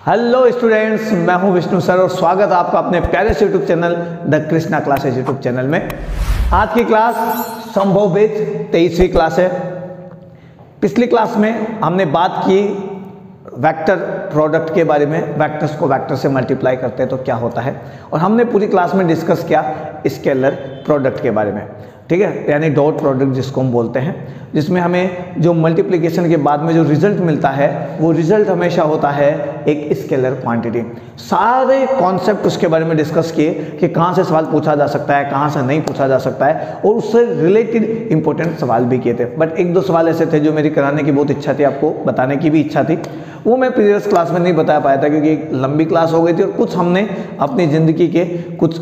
Hello students, मैं हूं Vishnu sir और स्वागत है आपका अपने प्यारे से YouTube channel the Krishna classes YouTube channel में। आज की क्लास संभव बेच 23वीं क्लास है। पिछली क्लास में हमने बात की वेक्टर प्रोडक्ट के बारे में, वेक्टर्स को वेक्टर से मल्टीप्लाई करते हैं तो क्या होता है, और हमने पूरी क्लास में डिस्कस किया स्केलर प्रोडक्ट के बारे में, ठीक है, यानी डॉट प्रोडक्ट जिसको हम बोलते हैं, जिसमें हमें जो मल्टीप्लिकेशन के बाद में जो रिजल्ट मिलता है वो रिजल्ट हमेशा होता है एक स्केलर क्वांटिटी। सारे कॉन्सेप्ट उसके बारे में डिस्कस किए कि कहाँ से सवाल पूछा जा सकता है, कहाँ से नहीं पूछा जा सकता है, और उससे रिलेटेड इंपॉर्टेंट सवाल भी किए थे। बट एक दो सवाल ऐसे थे जो मेरी कराने की बहुत इच्छा थी, आपको बताने की भी इच्छा थी, वो मैं प्रीवियस क्लास में नहीं बता पाया था क्योंकि लंबी क्लास हो गई थी और कुछ हमने अपनी ज़िंदगी के कुछ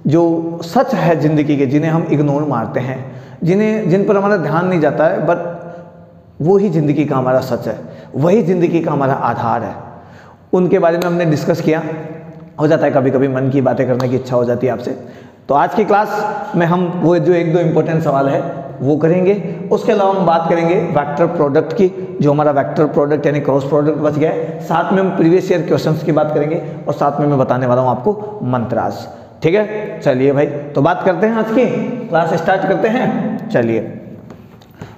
जो सच है ज़िंदगी के जिन्हें हम इग्नोर मारते हैं, जिन पर हमारा ध्यान नहीं जाता है, बट वो ही ज़िंदगी का हमारा सच है, वही ज़िंदगी का हमारा आधार है, उनके बारे में हमने डिस्कस किया। हो जाता है कभी कभी मन की बातें करने की इच्छा हो जाती है आपसे। तो आज की क्लास में हम वो जो एक दो इम्पोर्टेंट सवाल है वो करेंगे। उसके अलावा हम बात करेंगे वेक्टर प्रोडक्ट की, जो हमारा वेक्टर प्रोडक्ट यानी क्रॉस प्रोडक्ट बच गया है। साथ में हम प्रीवियस ईयर क्वेश्चंस की बात करेंगे और साथ में मैं बताने वाला हूँ आपको मंत्रास। ठीक है, चलिए भाई, तो बात करते हैं, आज की क्लास स्टार्ट करते हैं। चलिए,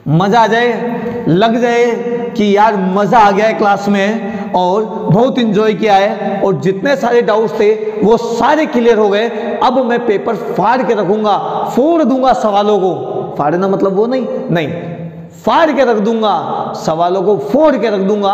मजा आ जाए, लग जाए कि यार मजा आ गया है क्लास में और बहुत इंजॉय किया है और जितने सारे डाउट्स थे वो सारे क्लियर हो गए। अब मैं पेपर फाड़ के रखूंगा, फोड़ दूंगा सवालों को। फाड़ना मतलब वो नहीं, फाड़ के रख दूंगा, सवालों को फोड़ के रख दूंगा।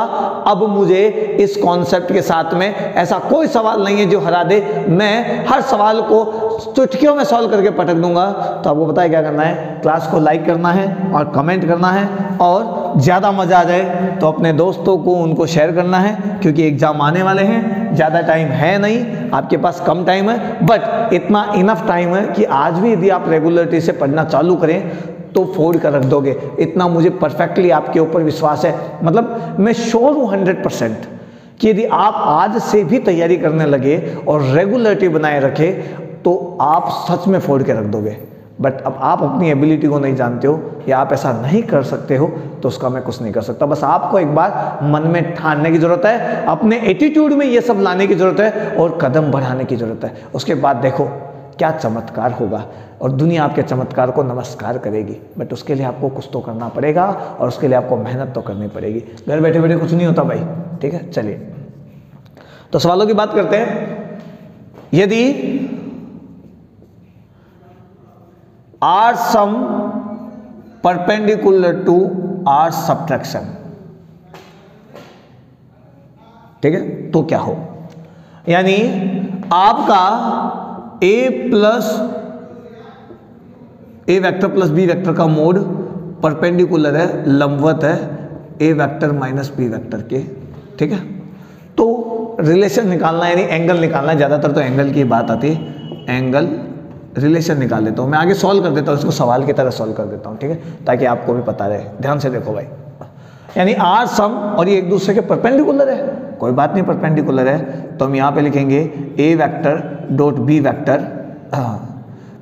अब मुझे इस कॉन्सेप्ट के साथ में ऐसा कोई सवाल नहीं है जो हरा दे। मैं हर सवाल को चुटकियों में सॉल्व करके पटक दूंगा। तो आपको पता है क्या करना है, क्लास को लाइक करना है और कमेंट करना है, और ज़्यादा मज़ा आ जाए तो अपने दोस्तों को उनको शेयर करना है, क्योंकि एग्ज़ाम आने वाले हैं, ज़्यादा टाइम है नहीं, आपके पास कम टाइम है, बट इतना इनफ टाइम है कि आज भी यदि आप रेगुलरिटी से पढ़ना चालू करें तो फोड़ कर रख दोगे। इतना मुझे परफेक्टली आपके ऊपर विश्वास है। मतलब मैं श्योर हूँ 100% कि यदि आप आज से भी तैयारी करने लगे और रेगुलरिटी बनाए रखे तो आप सच में फोड़ के रख दोगे। बट अब आप अपनी एबिलिटी को नहीं जानते हो या आप ऐसा नहीं कर सकते हो तो उसका मैं कुछ नहीं कर सकता। बस आपको एक बार मन में ठानने की ज़रूरत है, अपने एटीट्यूड में ये सब लाने की ज़रूरत है और कदम बढ़ाने की ज़रूरत है। उसके बाद देखो क्या चमत्कार होगा और दुनिया आपके चमत्कार को नमस्कार करेगी। बट उसके लिए आपको कुछ तो करना पड़ेगा और उसके लिए आपको मेहनत तो करनी पड़ेगी। घर बैठे बैठे कुछ नहीं होता भाई, ठीक है। चलिए, तो सवालों की बात करते हैं। यदि R sum perpendicular to R subtraction, ठीक है, तो क्या हो, यानी आपका A vector plus B vector का मोड परपेंडिकुलर है, लंबवत है A vector minus B vector के, ठीक है। तो रिलेशन निकालना यानी एंगल निकालना है, ज़्यादातर तो एंगल की बात आती है, एंगल रिलेशन निकाल देता हूँ मैं। आगे सॉल्व कर देता हूँ, इसको सवाल की तरह सॉल्व कर देता हूँ, ठीक है, ताकि आपको भी पता रहे। ध्यान से देखो भाई, यानी आर सम और ये एक दूसरे के परपेंडिकुलर है, कोई बात नहीं, परपेंडिकुलर है तो हम यहाँ पे लिखेंगे A vector dot B vector.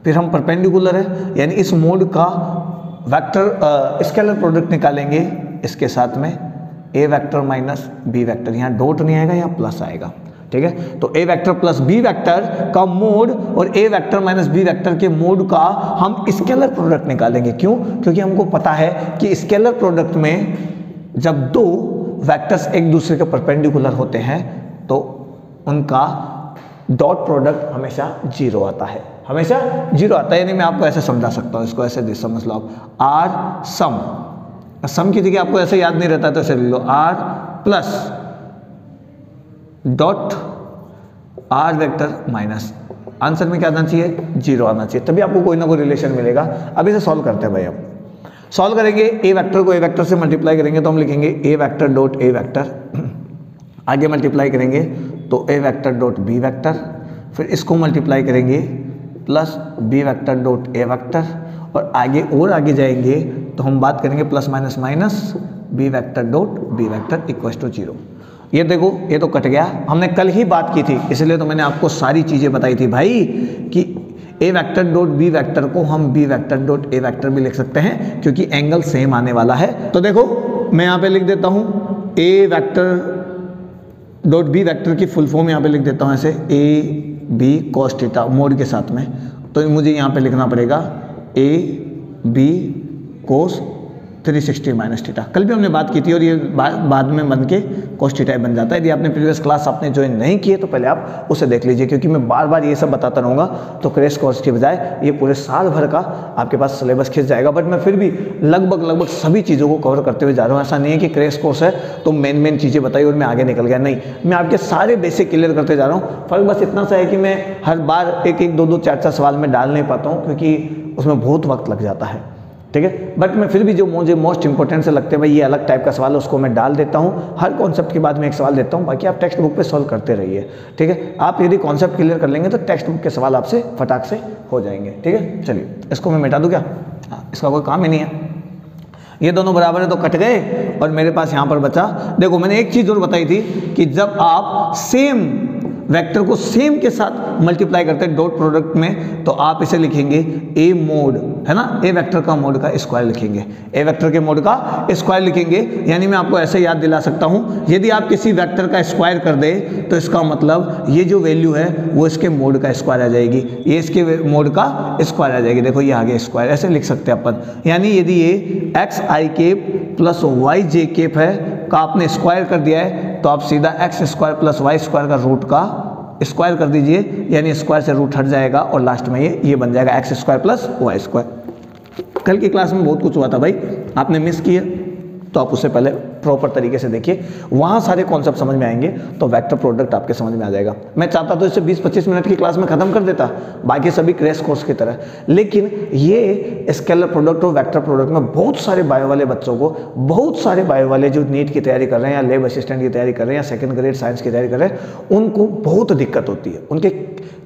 फिर हम परपेंडिकुलर है यानी इस मोड का वेक्टर स्केलर प्रोडक्ट निकालेंगे इसके साथ में ए वेक्टर माइनस बी वेक्टर, यहाँ डॉट नहीं आएगा, यहाँ प्लस आएगा, ठीक है। तो A vector plus B vector का मोड और ए वेक्टर माइनस बी वेक्टर के मोड का हम स्केलर प्रोडक्ट निकालेंगे। क्यों? क्योंकि हमको पता है कि स्केलर प्रोडक्ट में जब दो वेक्टर्स एक दूसरे के परपेंडिकुलर होते हैं तो उनका डॉट प्रोडक्ट हमेशा जीरो आता है, हमेशा जीरो आता है। यानी मैं आपको ऐसे समझा सकता हूँ, इसको ऐसे समझ लो आप, आर सम की जगह आपको ऐसे याद नहीं रहता तो ऐसे लिख लो, R plus dot R vector minus, answer में क्या आना चाहिए, जीरो आना चाहिए, तभी आपको कोई ना कोई रिलेशन मिलेगा। अब इसे सॉल्व करते हैं भाई। अब सॉल्व करेंगे, ए वेक्टर को ए वेक्टर से मल्टीप्लाई करेंगे तो हम लिखेंगे A vector dot A vector, आगे मल्टीप्लाई करेंगे तो A vector dot B vector, फिर इसको मल्टीप्लाई करेंगे plus B vector dot A vector, और आगे जाएंगे तो हम बात करेंगे plus minus minus B vector dot B vector equal to zero. ये देखो, ये तो कट गया, हमने कल ही बात की थी, इसलिए तो मैंने आपको सारी चीज़ें बताई थी भाई कि A vector dot B vector को हम B vector dot A vector भी लिख सकते हैं क्योंकि एंगल सेम आने वाला है। तो देखो मैं यहाँ पे लिख देता हूँ A vector dot B vector की फुल फॉर्म यहाँ पे लिख देता हूँ ऐसे A B cos theta mod के साथ में, तो मुझे यहाँ पे लिखना पड़ेगा A B cos 360 minus theta. कल भी हमने बात की थी और ये बाद में बन के कोस थीटा बन जाता है। यदि आपने प्रीवियस क्लास आपने ज्वाइन नहीं की है तो पहले आप उसे देख लीजिए, क्योंकि मैं बार बार ये सब बताता रहूँगा तो क्रैश कोर्स की बजाय ये पूरे साल भर का आपके पास सिलेबस खिंच जाएगा। बट मैं फिर भी लगभग सभी चीज़ों को कवर करते हुए जा रहा हूँ। ऐसा नहीं है कि क्रैश कोर्स है तो मेन चीज़ें बताई और मैं आगे निकल गया, नहीं, मैं आपके सारे बेसिक क्लियर करते जा रहा हूँ। फर्क बस इतना सा है कि मैं हर बार एक 2 4 सवाल में डाल नहीं पाता हूँ, क्योंकि उसमें बहुत वक्त लग जाता है, ठीक है। बट मैं फिर भी जो मुझे मोस्ट इंपॉर्टेंट से लगते हैं भाई ये अलग टाइप का सवाल है, उसको मैं डाल देता हूँ। हर कॉन्सेप्ट के बाद में एक सवाल देता हूँ, बाकी आप टेक्स्ट बुक पे सॉल्व करते रहिए, ठीक है। आप यदि कॉन्सेप्ट क्लियर कर लेंगे तो टेक्स्ट बुक के सवाल आपसे फटाक से हो जाएंगे, ठीक है। चलिए इसको मैं मिटा दूँ क्या? हाँ, इसका कोई काम ही नहीं है। ये दोनों बराबर है तो कट गए और मेरे पास यहाँ पर बचा, देखो मैंने एक चीज़ और बताई थी कि जब आप सेम वेक्टर को सेम के साथ मल्टीप्लाई करते हैं डॉट प्रोडक्ट में, तो आप इसे लिखेंगे ए मोड, है ना, ए वेक्टर का मोड का स्क्वायर लिखेंगे, ए वेक्टर के मोड का स्क्वायर लिखेंगे। यानी मैं आपको ऐसे याद दिला सकता हूं, यदि आप किसी वेक्टर का स्क्वायर कर दे तो इसका मतलब ये जो वैल्यू है वो इसके मोड का स्क्वायर आ जाएगी, ये इसके मोड का स्क्वायर आ जाएगी। देखो ये आगे स्क्वायर ऐसे लिख सकते हैं अपन। यानी यदि ये X I cap plus Y J cap है का आपने स्क्वायर कर दिया है तो आप सीधा X square plus Y square का रूट का स्क्वायर कर दीजिए, यानी स्क्वायर से रूट हट जाएगा और लास्ट में ये बन जाएगा X square plus Y square. कल की क्लास में बहुत कुछ हुआ था भाई, आपने मिस किया तो आप उससे पहले प्रॉपर तरीके से देखिए, वहाँ सारे कॉन्सेप्ट समझ में आएंगे तो वेक्टर प्रोडक्ट आपके समझ में आ जाएगा। मैं चाहता तो इसे 20-25 मिनट की क्लास में खत्म कर देता, बाकी सभी क्रैश कोर्स की तरह, लेकिन ये स्केलर प्रोडक्ट और वेक्टर प्रोडक्ट में बहुत सारे बायो वाले बच्चों को, बहुत सारे बायो वाले जो नीट की तैयारी कर रहे हैं या लैब असिस्टेंट की तैयारी कर रहे हैं या सेकंड ग्रेड साइंस की तैयारी कर रहे हैं, उनको बहुत दिक्कत होती है, उनके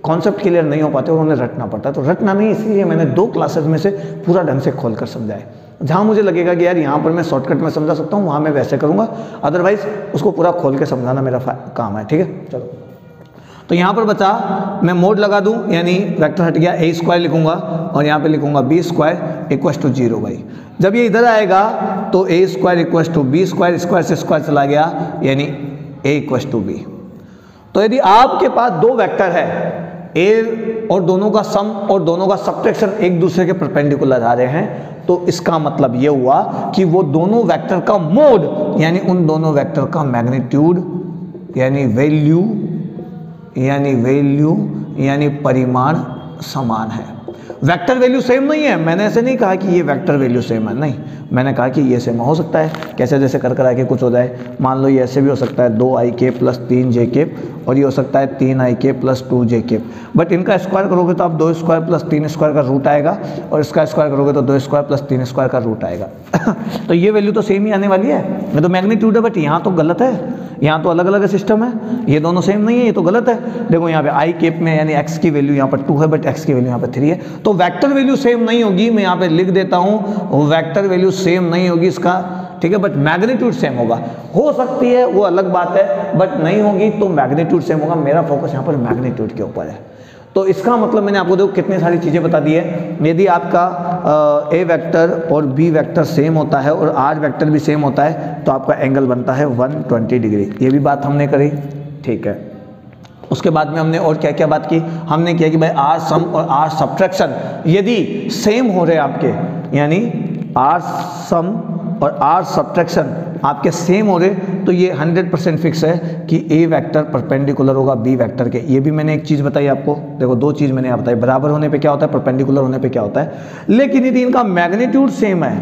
कॉन्सेप्ट क्लियर नहीं हो पाते और उन्हें रटना पड़ता है। तो रटना नहीं, इसलिए मैंने 2 क्लासेस में से पूरा ढंग से खोल कर समझाए। जहाँ मुझे लगेगा कि यार यहाँ पर मैं शॉर्टकट में समझा सकता हूँ वहाँ मैं वैसे करूँगा, अदरवाइज उसको पूरा खोल के समझाना मेरा काम है, ठीक है। चलो तो यहाँ पर बचा, मैं मोड लगा दूँ यानी वेक्टर हट गया, ए स्क्वायर लिखूँगा और यहाँ पे लिखूँगा बी स्क्वायर इक्वस टू 0 भाई। जब ये इधर आएगा तो A square equals to B square, square से स्क्वायर चला गया यानी ए इक्वस टू बी। तो यदि आपके पास 2 वेक्टर है, ए और दोनों का सम और दोनों का सब्ट्रैक्शन एक दूसरे के परपेंडिकुलर आ रहे हैं, तो इसका मतलब ये हुआ कि वो दोनों वेक्टर का मोड यानी उन दोनों वेक्टर का मैग्नीट्यूड यानी वैल्यू यानी परिमाण समान है। वेक्टर वैल्यू सेम नहीं है, मैंने ऐसे नहीं कहा कि ये वेक्टर वैल्यू सेम है, नहीं, मैंने कहा कि ये सेम हो सकता है, कैसे जैसे कर आके कुछ हो जाए। मान लो ये ऐसे भी हो सकता है 2ik प्लस 3j और ये हो सकता है 3ik प्लस 2j, बट इनका स्क्वायर करोगे तो आप 2 स्क्वायर प्लस 3 स्क्वायर का रूट आएगा और इसका स्क्वायर करोगे तो 2 स्क्वायर प्लस 3 स्क्वायर का रूट आएगा। तो ये वैल्यू तो सेम ही आने वाली है, ये तो मैग्नीट्यूड है, बट यहाँ तो गलत है, यहाँ तो अलग अलग सिस्टम है, ये दोनों सेम नहीं है, ये तो गलत है। देखो यहाँ पे आई केप में यानी x की वैल्यू यहाँ पर 2 है बट x की वैल्यू यहाँ पर 3 है, तो वेक्टर वैल्यू सेम नहीं होगी। मैं यहाँ पे लिख देता हूँ वेक्टर वैल्यू सेम नहीं होगी इसका, ठीक है, बट मैग्नीट्यूड सेम होगा। हो सकती है वो अलग बात है, बट नहीं होगी तो मैग्नीट्यूड सेम होगा। मेरा फोकस यहाँ पर मैग्नीट्यूड के ऊपर है। तो इसका मतलब मैंने आपको देखो कितनी सारी चीज़ें बता दी है। यदि आपका ए वेक्टर और बी वेक्टर सेम होता है और आर वेक्टर भी सेम होता है तो आपका एंगल बनता है 120 डिग्री। ये भी बात हमने करी, ठीक है। उसके बाद में हमने और क्या क्या बात की, हमने किया कि भाई आर सम और आर सब्ट्रैक्शन यदि सेम हो रहे आपके, यानी आर सम और आर सब्ट्रैक्शन आपके सेम हो रहे तो ये 100% फिक्स है कि ए वेक्टर परपेंडिकुलर होगा बी वेक्टर के। ये भी मैंने एक चीज़ बताई आपको, देखो 2 चीज़ मैंने आप बताई, बराबर होने पे क्या होता है, परपेंडिकुलर होने पे क्या होता है। लेकिन यदि इनका मैग्नीट्यूड सेम है,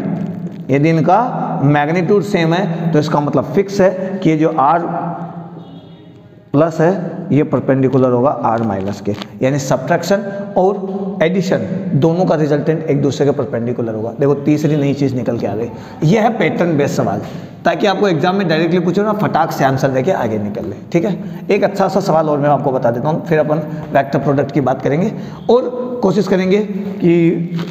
यदि इनका मैग्नीट्यूड सेम है तो इसका मतलब फिक्स है कि ये जो आर प्लस है ये परपेंडिकुलर होगा आर माइनस के, यानी सब्ट्रैक्शन और एडिशन दोनों का रिजल्टेंट एक दूसरे के परपेंडिकुलर होगा। देखो तीसरी नई चीज़ निकल के आ गई, यह है पैटर्न बेस्ड सवाल, ताकि आपको एग्जाम में डायरेक्टली पूछो ना फटाक से आंसर देके आगे निकल ले, ठीक है। एक अच्छा सा सवाल और मैं आपको बता देता हूँ, फिर अपन वेक्टर प्रोडक्ट की बात करेंगे। और कोशिश करेंगे कि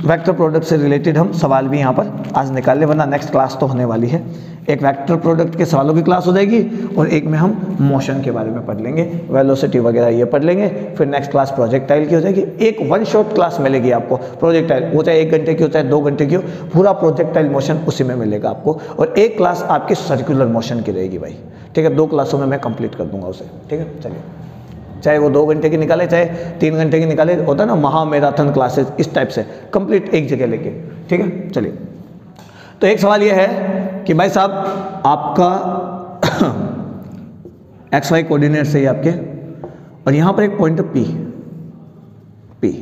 वेक्टर प्रोडक्ट से रिलेटेड हम सवाल भी यहाँ पर आज निकाल लें, वरना नेक्स्ट क्लास तो होने वाली है। एक वेक्टर प्रोडक्ट के सवालों की क्लास हो जाएगी और एक में हम मोशन के बारे में पढ़ लेंगे, वेलोसिटी वगैरह ये पढ़ लेंगे। फिर नेक्स्ट क्लास प्रोजेक्टाइल की हो जाएगी। एक वन शॉट क्लास मिलेगी आपको प्रोजेक्टाइल, वो चाहे 1 घंटे की हो चाहे 2 घंटे की हो, पूरा प्रोजेक्टाइल मोशन उसी में मिलेगा आपको। और एक क्लास आपकी सर्कुलर मोशन की रहेगी भाई, ठीक है। 2 क्लासों में मैं कंप्लीट कर दूंगा उसे, ठीक है। चलिए, चाहे वो 2 घंटे की निकाले चाहे 3 घंटे की निकाले, होता है ना महा मैराथन क्लासेस, इस टाइप से कंप्लीट एक जगह लेके, ठीक है। चलिए, तो एक सवाल ये है कि भाई साहब आपका एक्स वाई कोऑर्डिनेट से ही आपके, और यहाँ पर एक पॉइंट है P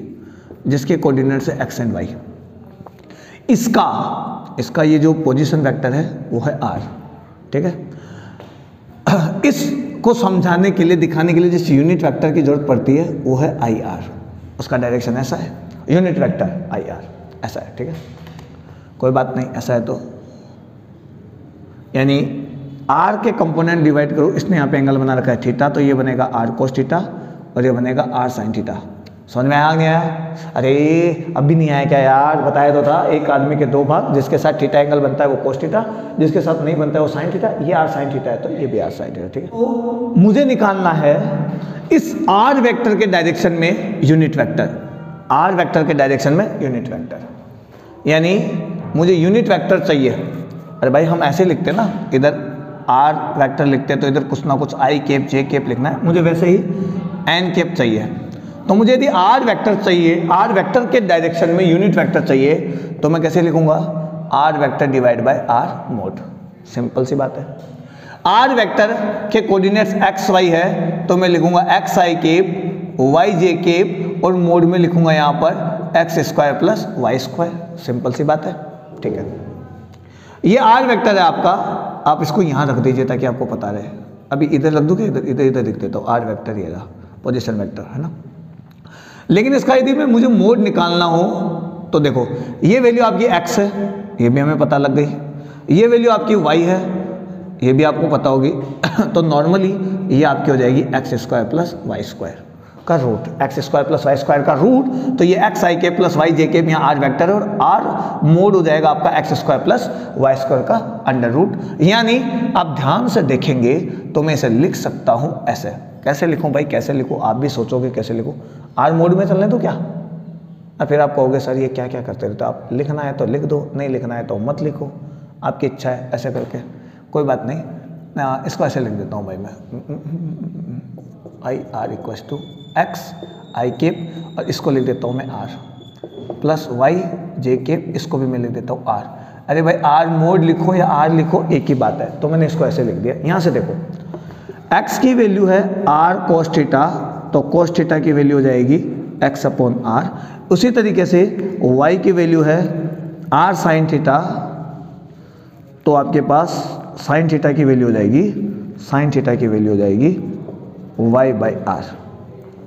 जिसके कोऑर्डिनेट से एक्स एंड वाई, इसका ये जो पोजीशन वेक्टर है वो है R, ठीक है। इसको समझाने के लिए, दिखाने के लिए जिस यूनिट वेक्टर की जरूरत पड़ती है वो है IR। उसका डायरेक्शन ऐसा है, यूनिट वेक्टर IR ऐसा है, ठीक है। कोई बात नहीं, ऐसा है तो यानी R के कंपोनेंट डिवाइड करो, इसने यहाँ पे एंगल बना रखा है थीटा, तो ये बनेगा R cos थीटा और ये बनेगा R sin थीटा। समझ में आया नहीं आया? अरे अभी नहीं आया क्या यार, बताया तो था। एक आदमी के 2 भाग, जिसके साथ थीटा एंगल बनता है वो cos थीटा, जिसके साथ नहीं बनता है वो sin थीटा। ये R sin थीटा है तो ये भी R sin थीटा, ठीक है। तो मुझे निकालना है इस R वेक्टर के डायरेक्शन में यूनिट वेक्टर, R वेक्टर के डायरेक्शन में यूनिट वेक्टर, यानी मुझे यूनिट वेक्टर चाहिए। अरे भाई हम ऐसे लिखते हैं ना, इधर R वेक्टर लिखते हैं तो इधर कुछ ना कुछ I कैप J कैप लिखना है, मुझे वैसे ही N कैप चाहिए। तो मुझे यदि R वेक्टर चाहिए, R वेक्टर के डायरेक्शन में यूनिट वेक्टर चाहिए, तो मैं कैसे लिखूंगा? R vector divide by R mod, simple सी बात है। R वेक्टर के कोऑर्डिनेट्स एक्स वाई है तो मैं लिखूंगा X I cap Y J cap और मोड में लिखूंगा यहाँ पर X square plus Y square, simple सी बात है, ठीक है। ये R वेक्टर है आपका, आप इसको यहाँ रख दीजिए ताकि आपको पता रहे। अभी इधर रख दूंगे, इधर लिख देता हूँ R वेक्टर, ये रहा पोजीशन वेक्टर, है ना। लेकिन इसका यदि मैं मुझे मोड निकालना हो तो देखो, ये वैल्यू आपकी x है, ये भी हमें पता लग गई। ये वैल्यू आपकी y है, ये भी आपको पता होगी। तो नॉर्मली ये आपकी हो जाएगी X square plus Y square का root, X square plus Y square का रूट। तो ये एक्स आई के प्लस वाई जे के यहाँ आर वेक्टर है और आर मोड हो जाएगा आपका X square plus Y square का अंडर रूट। यानी आप ध्यान से देखेंगे तो मैं इसे लिख सकता हूँ ऐसे। कैसे लिखूँ भाई, कैसे लिखूँ? आप भी सोचोगे कैसे लिखूँ। आर मोड में चलने दो क्या, और फिर आप कहोगे सर ये क्या क्या करते रहते, आप लिखना है तो लिख दो, नहीं लिखना है तो मत लिखो, आपकी इच्छा है, ऐसे करके कोई बात नहीं। इसको ऐसे लिख देता हूँ भाई मैं, I R equals to X I cap, और इसको लिख देता हूँ मैं R plus Y J cap, इसको भी मैं लिख देता हूँ आर। अरे भाई आर मोड लिखो या आर लिखो एक ही बात है, तो मैंने इसको ऐसे लिख दिया। यहाँ से देखो x की वैल्यू है आर कोस थीटा, तो कोस थीटा की वैल्यू हो जाएगी x अपॉन आर। उसी तरीके से y की वैल्यू है आर साइन थीटा, तो आपके पास साइन थीटा की वैल्यू हो जाएगी, साइन थीटा की वैल्यू हो जाएगी y बाई आर।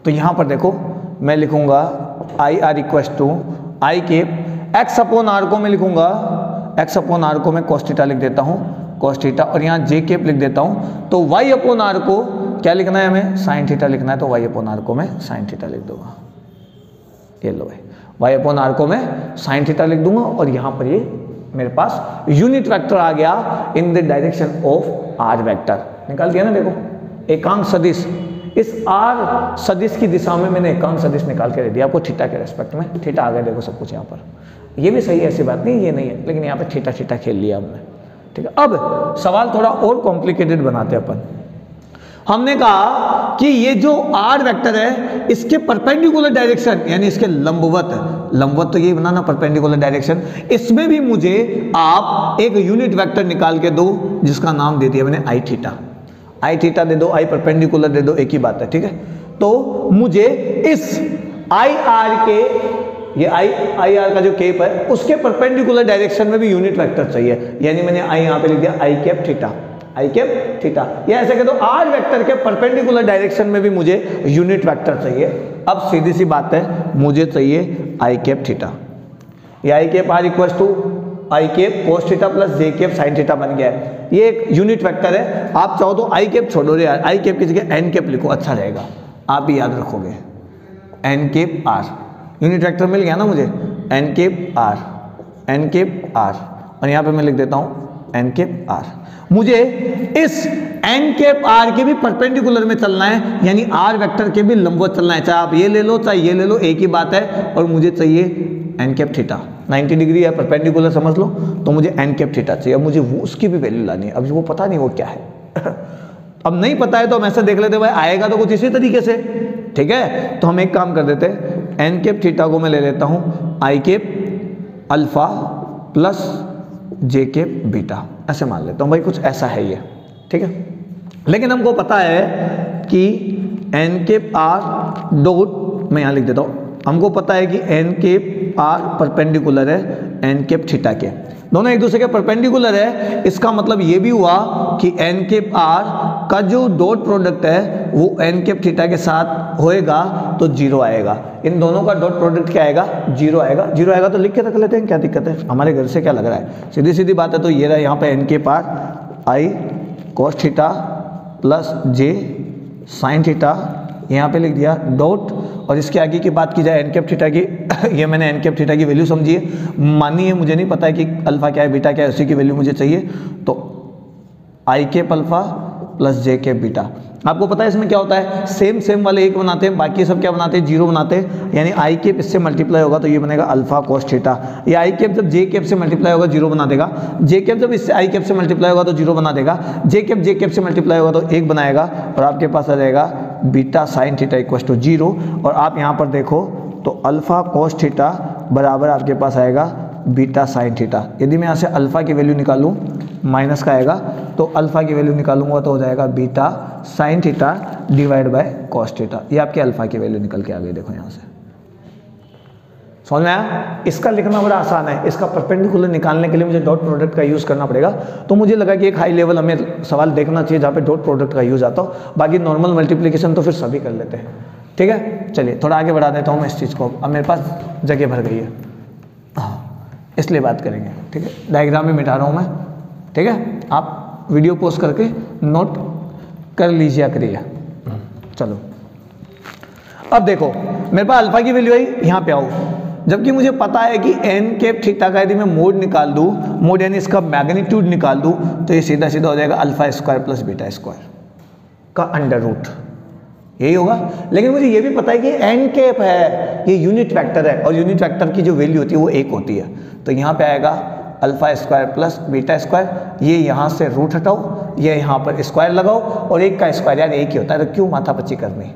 तो यहाँ पर देखो मैं लिखूंगा I R equals to I cap, x upon R को मैं लिखूंगा, x अपॉन आर को मैं कोस थीटा लिख देता हूँ, कोस थीटा, और यहाँ जे केप लिख देता हूँ। तो y अपॉन आर को क्या लिखना है हमें, साइन थीटा लिखना है, तो y अपॉन आर को मैं साइन थीटा लिख दूंगा। ये लो भाई, y अपॉन आर को मैं साइन थीटा लिख दूंगा, और यहाँ पर ये मेरे पास यूनिट वेक्टर आ गया in the direction of R vector. निकाल दिया ना, देखो एकांक सदिश, इस आर सदिश की दिशा में मैंने एकांक सदिश निकाल के दे दिया आपको थीटा के रेस्पेक्ट में। थीटा आ गया देखो सब कुछ यहाँ पर, ये भी सही है, ऐसी बात नहीं ये नहीं है, लेकिन यहाँ पे थीटा थीटा खेल लिया हमने, ठीक है। अब सवाल थोड़ा और कॉम्प्लिकेटेड बनाते हैं अपन। हमने कहा कि ये जो आर वेक्टर है इसके परपेंडिकुलर डायरेक्शन, यानी इसके लंबवत, लंबवत तो ये बनाना परपेंडिकुलर डायरेक्शन, इसमें भी मुझे आप एक यूनिट वेक्टर निकाल के दो जिसका नाम दे दिया मैंने आई थीटा। आई थीटा दे दो, आई परपेंडिकुलर दे दो, एक ही बात है, ठीक है। तो मुझे इस आई आर के, ये आई आर का जो केप है उसके परपेंडिकुलर डायरेक्शन में भी यूनिट वेक्टर चाहिए, यानी मैंने आई यहाँ पे लिख दिया आई कैप थीटा, आई कैप थीटा। या ऐसे कह दो आर वेक्टर के परपेंडिकुलर डायरेक्शन में भी मुझे यूनिट वेक्टर चाहिए। अब सीधी सी बात है, मुझे चाहिए आई कैप थीटा। ये I cap R equal to I cap cos theta plus J cap sine theta बन गया है। ये एक यूनिट वेक्टर है। आप चाहो तो आई कैप छोड़ो रे यार, आई कैप की जगह एन कैप लिखो, अच्छा रहेगा, आप भी याद रखोगे N cap R. Unit vector मिल गया ना मुझे, N cap R, N cap R, और यहाँ पे मैं लिख देता हूँ एन कैप आर। मुझे इस एन कैप आर के भी परपेंडिकुलर में चलना है, यानी आर वेक्टर के भी लंबवत चलना है, चाहे आप ये ले लो चाहे ये ले लो, एक ही बात है। और मुझे चाहिए एन कैप थीटा, 90 डिग्री है परपेंडिकुलर समझ लो, तो मुझे एन कैप थीटा चाहिए। अब मुझे वो उसकी भी वैल्यू लानी है, अब वो पता नहीं वो क्या है अब नहीं पता है तो हम ऐसे देख लेते भाई, आएगा तो कुछ इसी तरीके से, ठीक है। तो हम एक काम कर देते हैं, एन कैप थीटा को मैं ले लेता हूँ आई cap alpha plus J cap beta, ऐसे मान लेता हूँ भाई, कुछ ऐसा है ये, ठीक है। लेकिन हमको पता है कि एन कैप आर डॉट, मैं यहाँ लिख देता हूँ, हमको पता है कि एन कैप आर परपेंडिकुलर है एन कैप थीटा के, दोनों एक दूसरे के परपेंडिकुलर है। इसका मतलब ये भी हुआ कि एन कैप आर का जो डॉट प्रोडक्ट है वो एन कैप थीटा के साथ होएगा तो 0 आएगा, इन दोनों का डॉट प्रोडक्ट क्या आएगा, 0 आएगा। 0 आएगा तो लिख के रख लेते हैं, क्या दिक्कत है, हमारे घर से क्या लग रहा है, सीधी सीधी बात है। तो ये रहा यहाँ पे N cap R I cos theta plus J sine theta, यहाँ पे लिख दिया डॉट, और इसके आगे की बात की जाए एन कैप थीटा की ये मैंने एन कैप थीटा की वैल्यू समझी है, मानिए मुझे नहीं पता है कि अल्फा क्या है बीटा क्या है, उसी की वैल्यू मुझे चाहिए। तो आई cap alpha plus J cap beta, आपको पता है इसमें क्या होता है, सेम सेम वाले एक बनाते हैं, बाकी सब क्या बनाते हैं, 0 बनाते हैं। यानी आई कैप इससे मल्टीप्लाई होगा तो ये बनेगा अल्फा कोस थीटा, ये आई कैप जब जे कैप से मल्टीप्लाई होगा 0 बना देगा, जे कैप जब इससे आई कैप से मल्टीप्लाई होगा तो 0 बना देगा, जे कैप से मल्टीप्लाई होगा तो 1 बनाएगा, और आपके पास आ जाएगा beta sine theta equal to 0। और आप यहाँ पर देखो तो अल्फा कोस थीटा बराबर आपके पास आएगा बीटा साइन थीटा। यदि मैं यहाँ से अल्फा की वैल्यू निकालूँ, माइनस का आएगा, तो अल्फा की वैल्यू निकालूंगा तो हो जाएगा beta sine theta divide by cos theta. ये आपकी अल्फा की वैल्यू निकल के आ गई, देखो यहाँ से, समझ में आया। इसका लिखना बड़ा आसान है, इसका परपेंडिकुलर निकालने के लिए मुझे डॉट प्रोडक्ट का यूज़ करना पड़ेगा। तो मुझे लगा कि एक हाई लेवल हमें सवाल देखना चाहिए जहाँ पे डॉट प्रोडक्ट का यूज़ आता हो, बाकी नॉर्मल मल्टीप्लिकेशन तो फिर सभी कर लेते हैं, ठीक है। चलिए थोड़ा आगे बढ़ा देता हूँ मैं इस चीज़ को, अब मेरे पास जगह भर गई है, इसलिए बात करेंगे, ठीक है। डायग्राम भी मिटा रहा हूँ मैं, ठीक है, आप वीडियो पोस्ट करके नोट कर लीजिए करिए। चलो अब देखो मेरे पास अल्फा की वैल्यू आई, यहाँ पे आओ, जबकि मुझे पता है कि एन कैप थीटा का यदि मैं मोड निकाल दूँ, मोड यानी इसका मैग्नीट्यूड निकाल दूँ, तो ये सीधा सीधा हो जाएगा alpha square plus beta square का अंडर रूट, यही होगा। लेकिन मुझे ये भी पता है कि एन कैप है, ये यूनिट वेक्टर है, और यूनिट वेक्टर की जो वैल्यू होती है वो 1 होती है। तो यहाँ पे आएगा alpha square plus beta square, ये यहाँ से रूट हटाओ, ये यहाँ पर स्क्वायर लगाओ, और 1 का स्क्वायर यार 1 ही होता है, तो क्यों माथापच्ची करनी।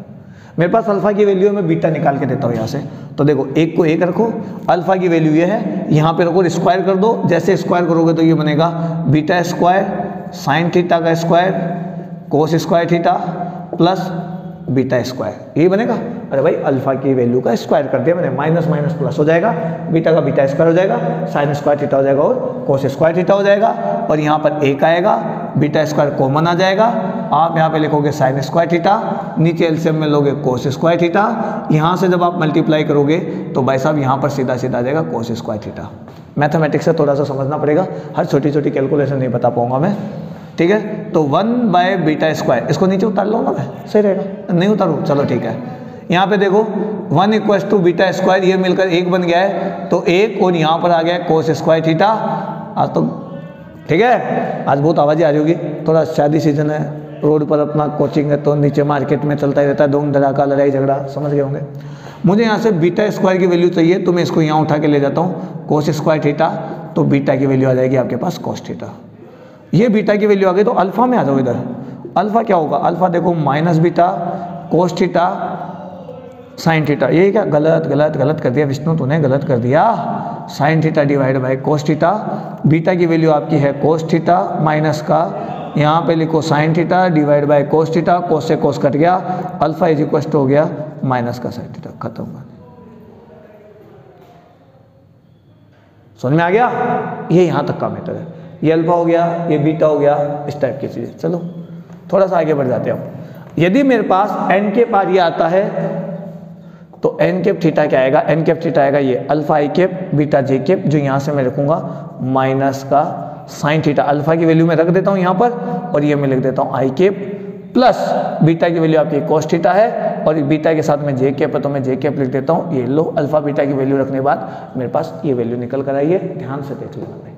मेरे पास अल्फा की वैल्यू है, मैं बीटा निकाल के देता हूँ यहाँ से। तो देखो 1 को 1 रखो, अल्फा की वैल्यू ये है, यहाँ पे रखो, स्क्वायर कर दो, जैसे स्क्वायर करोगे तो ये बनेगा बीटा स्क्वायर साइन थीटा का square cos square theta plus beta square, यही बनेगा। अरे भाई अल्फा की वैल्यू का स्क्वायर कर दिया मैंने, माइनस माइनस प्लस हो जाएगा, बीटा का बीटा स्क्वायर हो जाएगा, साइन स्क्वायर थीटा हो जाएगा और कोस स्क्वायर थीटा हो जाएगा, और यहाँ पर 1 आएगा, बीटा स्क्वायर कॉमन आ जाएगा, आप यहाँ पे लिखोगे साइन स्क्वायर थीटा, नीचे एलसीएम में लोगे कोस स्क्वायर थीटा, यहाँ से जब आप मल्टीप्लाई करोगे तो भाई साहब यहाँ पर सीधा सीधा आ जाएगा कोस स्क्वायर थीटा। मैथमेटिक्स से थोड़ा सा समझना पड़ेगा, हर छोटी छोटी कैलकुलेशन नहीं बता पाऊंगा मैं, ठीक है। तो 1 बाय बीटा स्क्वायर, इसको नीचे उतार लो ना, मैं सही रहेगा, नहीं उतारूँ, चलो ठीक है। यहाँ पे देखो 1 इक्वल टू बीटा स्क्वायर, ये मिलकर 1 बन गया है, तो 1 और यहाँ पर आ गया कोस स्क्वायर थीटा। आज तो ठीक है, आज बहुत आवाज़ें आ रही होगी, थोड़ा शादी सीजन है, रोड पर अपना कोचिंग है, तो नीचे मार्केट में चलता ही रहता है, धूम धड़ाका लड़ाई झगड़ा, समझ गए होंगे। मुझे यहाँ से बीटा स्क्वायर की वैल्यू चाहिए, तो मैं इसको यहाँ उठा के ले जाता हूँ कोस स्क्वायर थीटा, तो बीटा की वैल्यू आ जाएगी आपके पास कोस थीटा। ये बीटा की वैल्यू आ गई, तो अल्फा में आ जाओ इधर। अल्फा क्या होगा, अल्फा देखो minus beta cos theta sine theta, ये क्या गलत गलत गलत कर दिया विष्णु, तूने गलत कर दिया, sine theta divide by cos theta, beta की वैल्यू आपकी है कोस थीटा माइनस का, यहाँ पे लिखो sine theta divide by cos theta, cos से कोस कट गया, अल्फा इज इक्वल टू हो गया माइनस का साइन थीटा, खत्म हुआ। समझ में आ गया, ये यहाँ तक का मैटर है, ये अल्फा हो गया, ये बीटा हो गया, इस टाइप की चीज़ें। चलो थोड़ा सा आगे बढ़ जाते हैं। यदि मेरे पास एन के पार ये आता है तो एन कैप थीटा क्या आएगा, एन कैप थीटा आएगा ये अल्फा आई कैप बीटा जे कैप, जो यहाँ से मैं रखूँगा माइनस का साइन थीटा, अल्फा की वैल्यू मैं रख देता हूँ यहाँ पर, और ये मैं लिख देता हूँ आई कैप प्लस बीटा की वैल्यू आपकी कोस थीटा है, और बीटा के साथ में जे कैप है तो मैं जे कैप लिख देता हूँ। ये लो अल्फा बीटा की वैल्यू रखने के बाद मेरे पास ये वैल्यू निकल कर आई है। ध्यान से देख लेना भाई,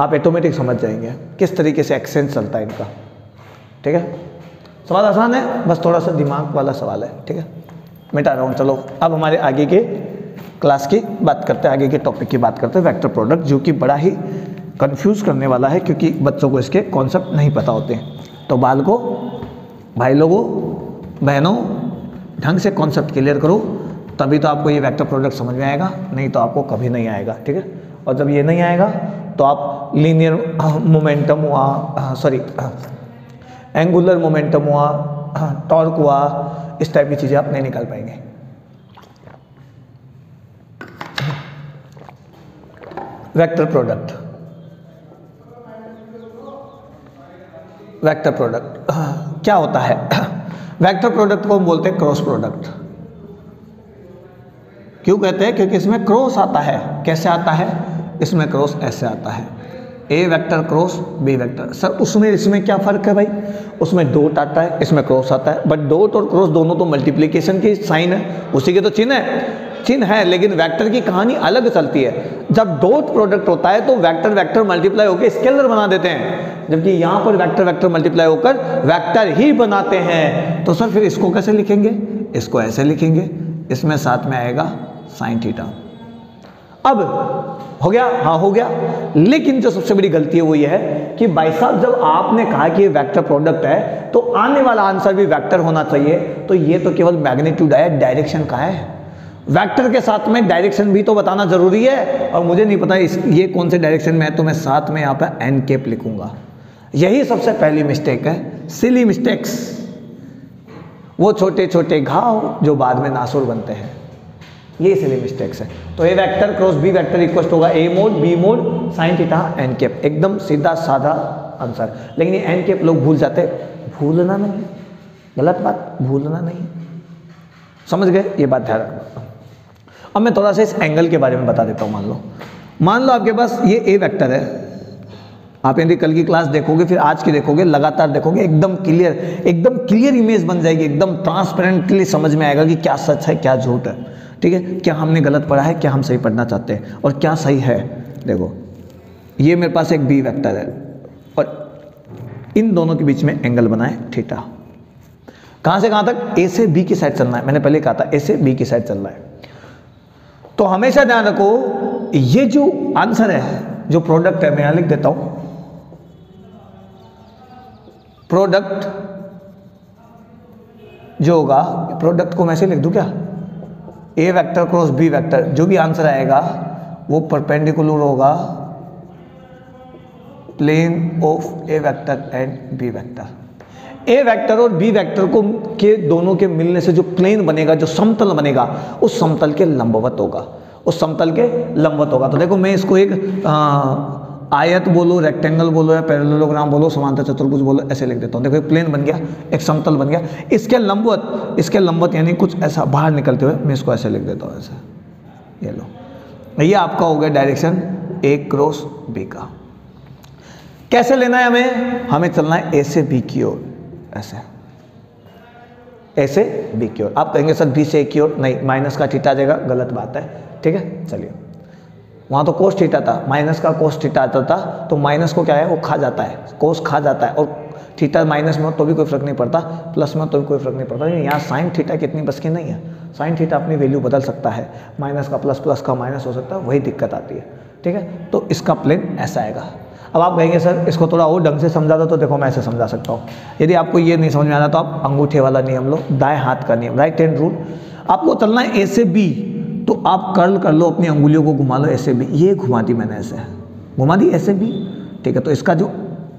आप ऑटोमेटिक समझ जाएंगे किस तरीके से एक्सचेंज चलता है इनका। ठीक है, सवाल आसान है, बस थोड़ा सा दिमाग वाला सवाल है। ठीक है, मिटा रहा हूँ। चलो अब हमारे आगे के क्लास की बात करते हैं, आगे के टॉपिक की बात करते हैं, वेक्टर प्रोडक्ट, जो कि बड़ा ही कंफ्यूज करने वाला है क्योंकि बच्चों को इसके कॉन्सेप्ट नहीं पता होते हैं। तो बालकों, भाई लोगों, बहनों, ढंग से कॉन्सेप्ट क्लियर करो, तभी तो आपको ये वेक्टर प्रोडक्ट समझ में आएगा, नहीं तो आपको कभी नहीं आएगा। ठीक है, और जब ये नहीं आएगा तो आप लीनियर मोमेंटम हुआ, सॉरी एंगुलर मोमेंटम हुआ, टॉर्क हुआ, इस टाइप की चीज़ें आप नहीं निकाल पाएंगे। वेक्टर प्रोडक्ट, वेक्टर प्रोडक्ट क्या होता है? वेक्टर प्रोडक्ट को हम बोलते हैं क्रॉस प्रोडक्ट। क्यों कहते हैं? क्योंकि इसमें क्रॉस आता है। कैसे आता है? इसमें क्रॉस ऐसे आता है, A vector cross B vector. Sir उसमें इसमें क्या फ़र्क है भाई? उसमें डॉट आता है, इसमें क्रॉस आता है, बट डॉट और क्रॉस दोनों तो मल्टीप्लिकेशन की साइन है, उसी के तो चिन्ह है, लेकिन वेक्टर की कहानी अलग चलती है। जब डॉट प्रोडक्ट होता है तो वेक्टर वेक्टर मल्टीप्लाई होकर स्केलर बना देते हैं, जबकि यहाँ पर वेक्टर वेक्टर मल्टीप्लाई होकर वेक्टर ही बनाते हैं। तो सर फिर इसको कैसे लिखेंगे? इसको ऐसे लिखेंगे, इसमें साथ में आएगा साइन थीटा। अब हो गया? हाँ हो गया। लेकिन जो सबसे बड़ी गलती है वो ये है कि भाई साहब जब आपने कहा कि ये वेक्टर प्रोडक्ट है तो आने वाला आंसर भी वेक्टर होना चाहिए, तो ये तो केवल मैग्नीट्यूड है, डायरेक्शन का है। वेक्टर के साथ में डायरेक्शन भी तो बताना जरूरी है, और मुझे नहीं पता ये कौन से डायरेक्शन में है, तो मैं साथ में यहाँ पर एन कैप लिखूंगा। यही सबसे पहली मिस्टेक है, सिली मिस्टेक्स, वो छोटे छोटे घाव जो बाद में नासुर बनते हैं, ये सिली मिस्टेक्स है। तो A vector cross B vector equal होगा A mod B mod sine theta N cap, एकदम सीधा साधा आंसर। लेकिन ये एन कैप लोग भूल जाते, भूलना नहीं, गलत बात, भूलना नहीं, समझ गए? ये बात ध्यान रखना। अब मैं थोड़ा सा इस एंगल के बारे में बता देता हूँ। मान लो आपके पास ये ए वेक्टर है, आप यदि कल की क्लास देखोगे फिर आज की देखोगे, लगातार देखोगे, एकदम क्लियर इमेज बन जाएगी, एकदम ट्रांसपेरेंटली समझ में आएगा कि क्या सच है क्या झूठ है। ठीक है, क्या हमने गलत पढ़ा है, क्या हम सही पढ़ना चाहते हैं, और क्या सही है। देखो ये मेरे पास एक बी वेक्टर है और इन दोनों के बीच में एंगल बना है थीटा। कहाँ से कहाँ तक? ए से बी की साइड चलना है, मैंने पहले कहा था ए से बी की साइड चलना है। तो हमेशा ध्यान रखो, ये जो आंसर है, जो प्रोडक्ट है, मैं यहां लिख देता हूं, प्रोडक्ट जो होगा, प्रोडक्ट को मैं ऐसे लिख दूं क्या? A vector cross B vector, जो भी आंसर आएगा वो परपेंडिकुलर होगा plane of A vector and B vector. A vector और बी वेक्टर को के दोनों के मिलने से जो प्लेन बनेगा, जो समतल बनेगा, उस समतल के लंबवत होगा, उस समतल के लंबवत होगा। तो देखो मैं इसको एक आयत बोलो, रेक्टेंगल बोलो, या पैरेललोग्राम बोलो, समांतर चतुर्भुज बोलो, ऐसे लिख देता हूँ। देखो एक प्लेन बन गया, एक समतल बन गया, इसके लंबवत यानी कुछ ऐसा बाहर निकलते हुए मैं इसको ऐसे लिख देता हूँ, ऐसे। ये लो, ये आपका हो गया डायरेक्शन ए क्रॉस बी का। कैसे लेना है हमें? हमें चलना है ए से बी की ओर, ऐसे ए से बी की ओर। आप कहेंगे सर बी से ए की ओर नहीं, माइनस का थीटा आ जाएगा, गलत बात है। ठीक है, चलिए, वहाँ तो कोस थीटा था, माइनस का कोस थीटा आता था, तो माइनस को क्या है, वो खा जाता है, कोस खा जाता है, और थीटा माइनस में हो तो भी कोई फर्क नहीं पड़ता, प्लस में तो भी कोई फर्क नहीं पड़ता। लेकिन यहाँ साइन थीटा कितनी बस की नहीं है, साइन थीटा अपनी वैल्यू बदल सकता है, माइनस का प्लस, प्लस का माइनस हो सकता है, वही दिक्कत आती है। ठीक है, तो इसका प्लेन ऐसा आएगा। अब आप कहेंगे सर इसको थोड़ा और ढंग से समझा दो, तो देखो मैं ऐसे समझा सकता हूँ। यदि आपको ये नहीं समझ में आता तो आप अंगूठे वाला नियम लो, दाएं हाथ का नियम, राइट हैंड रूल। आपको चलना है ए से बी, तो आप कर्ल कर लो, अपनी अंगुलियों को घुमा लो ऐसे भी, ये घुमा दी मैंने, ऐसे घुमा दी ऐसे भी। ठीक है, तो इसका जो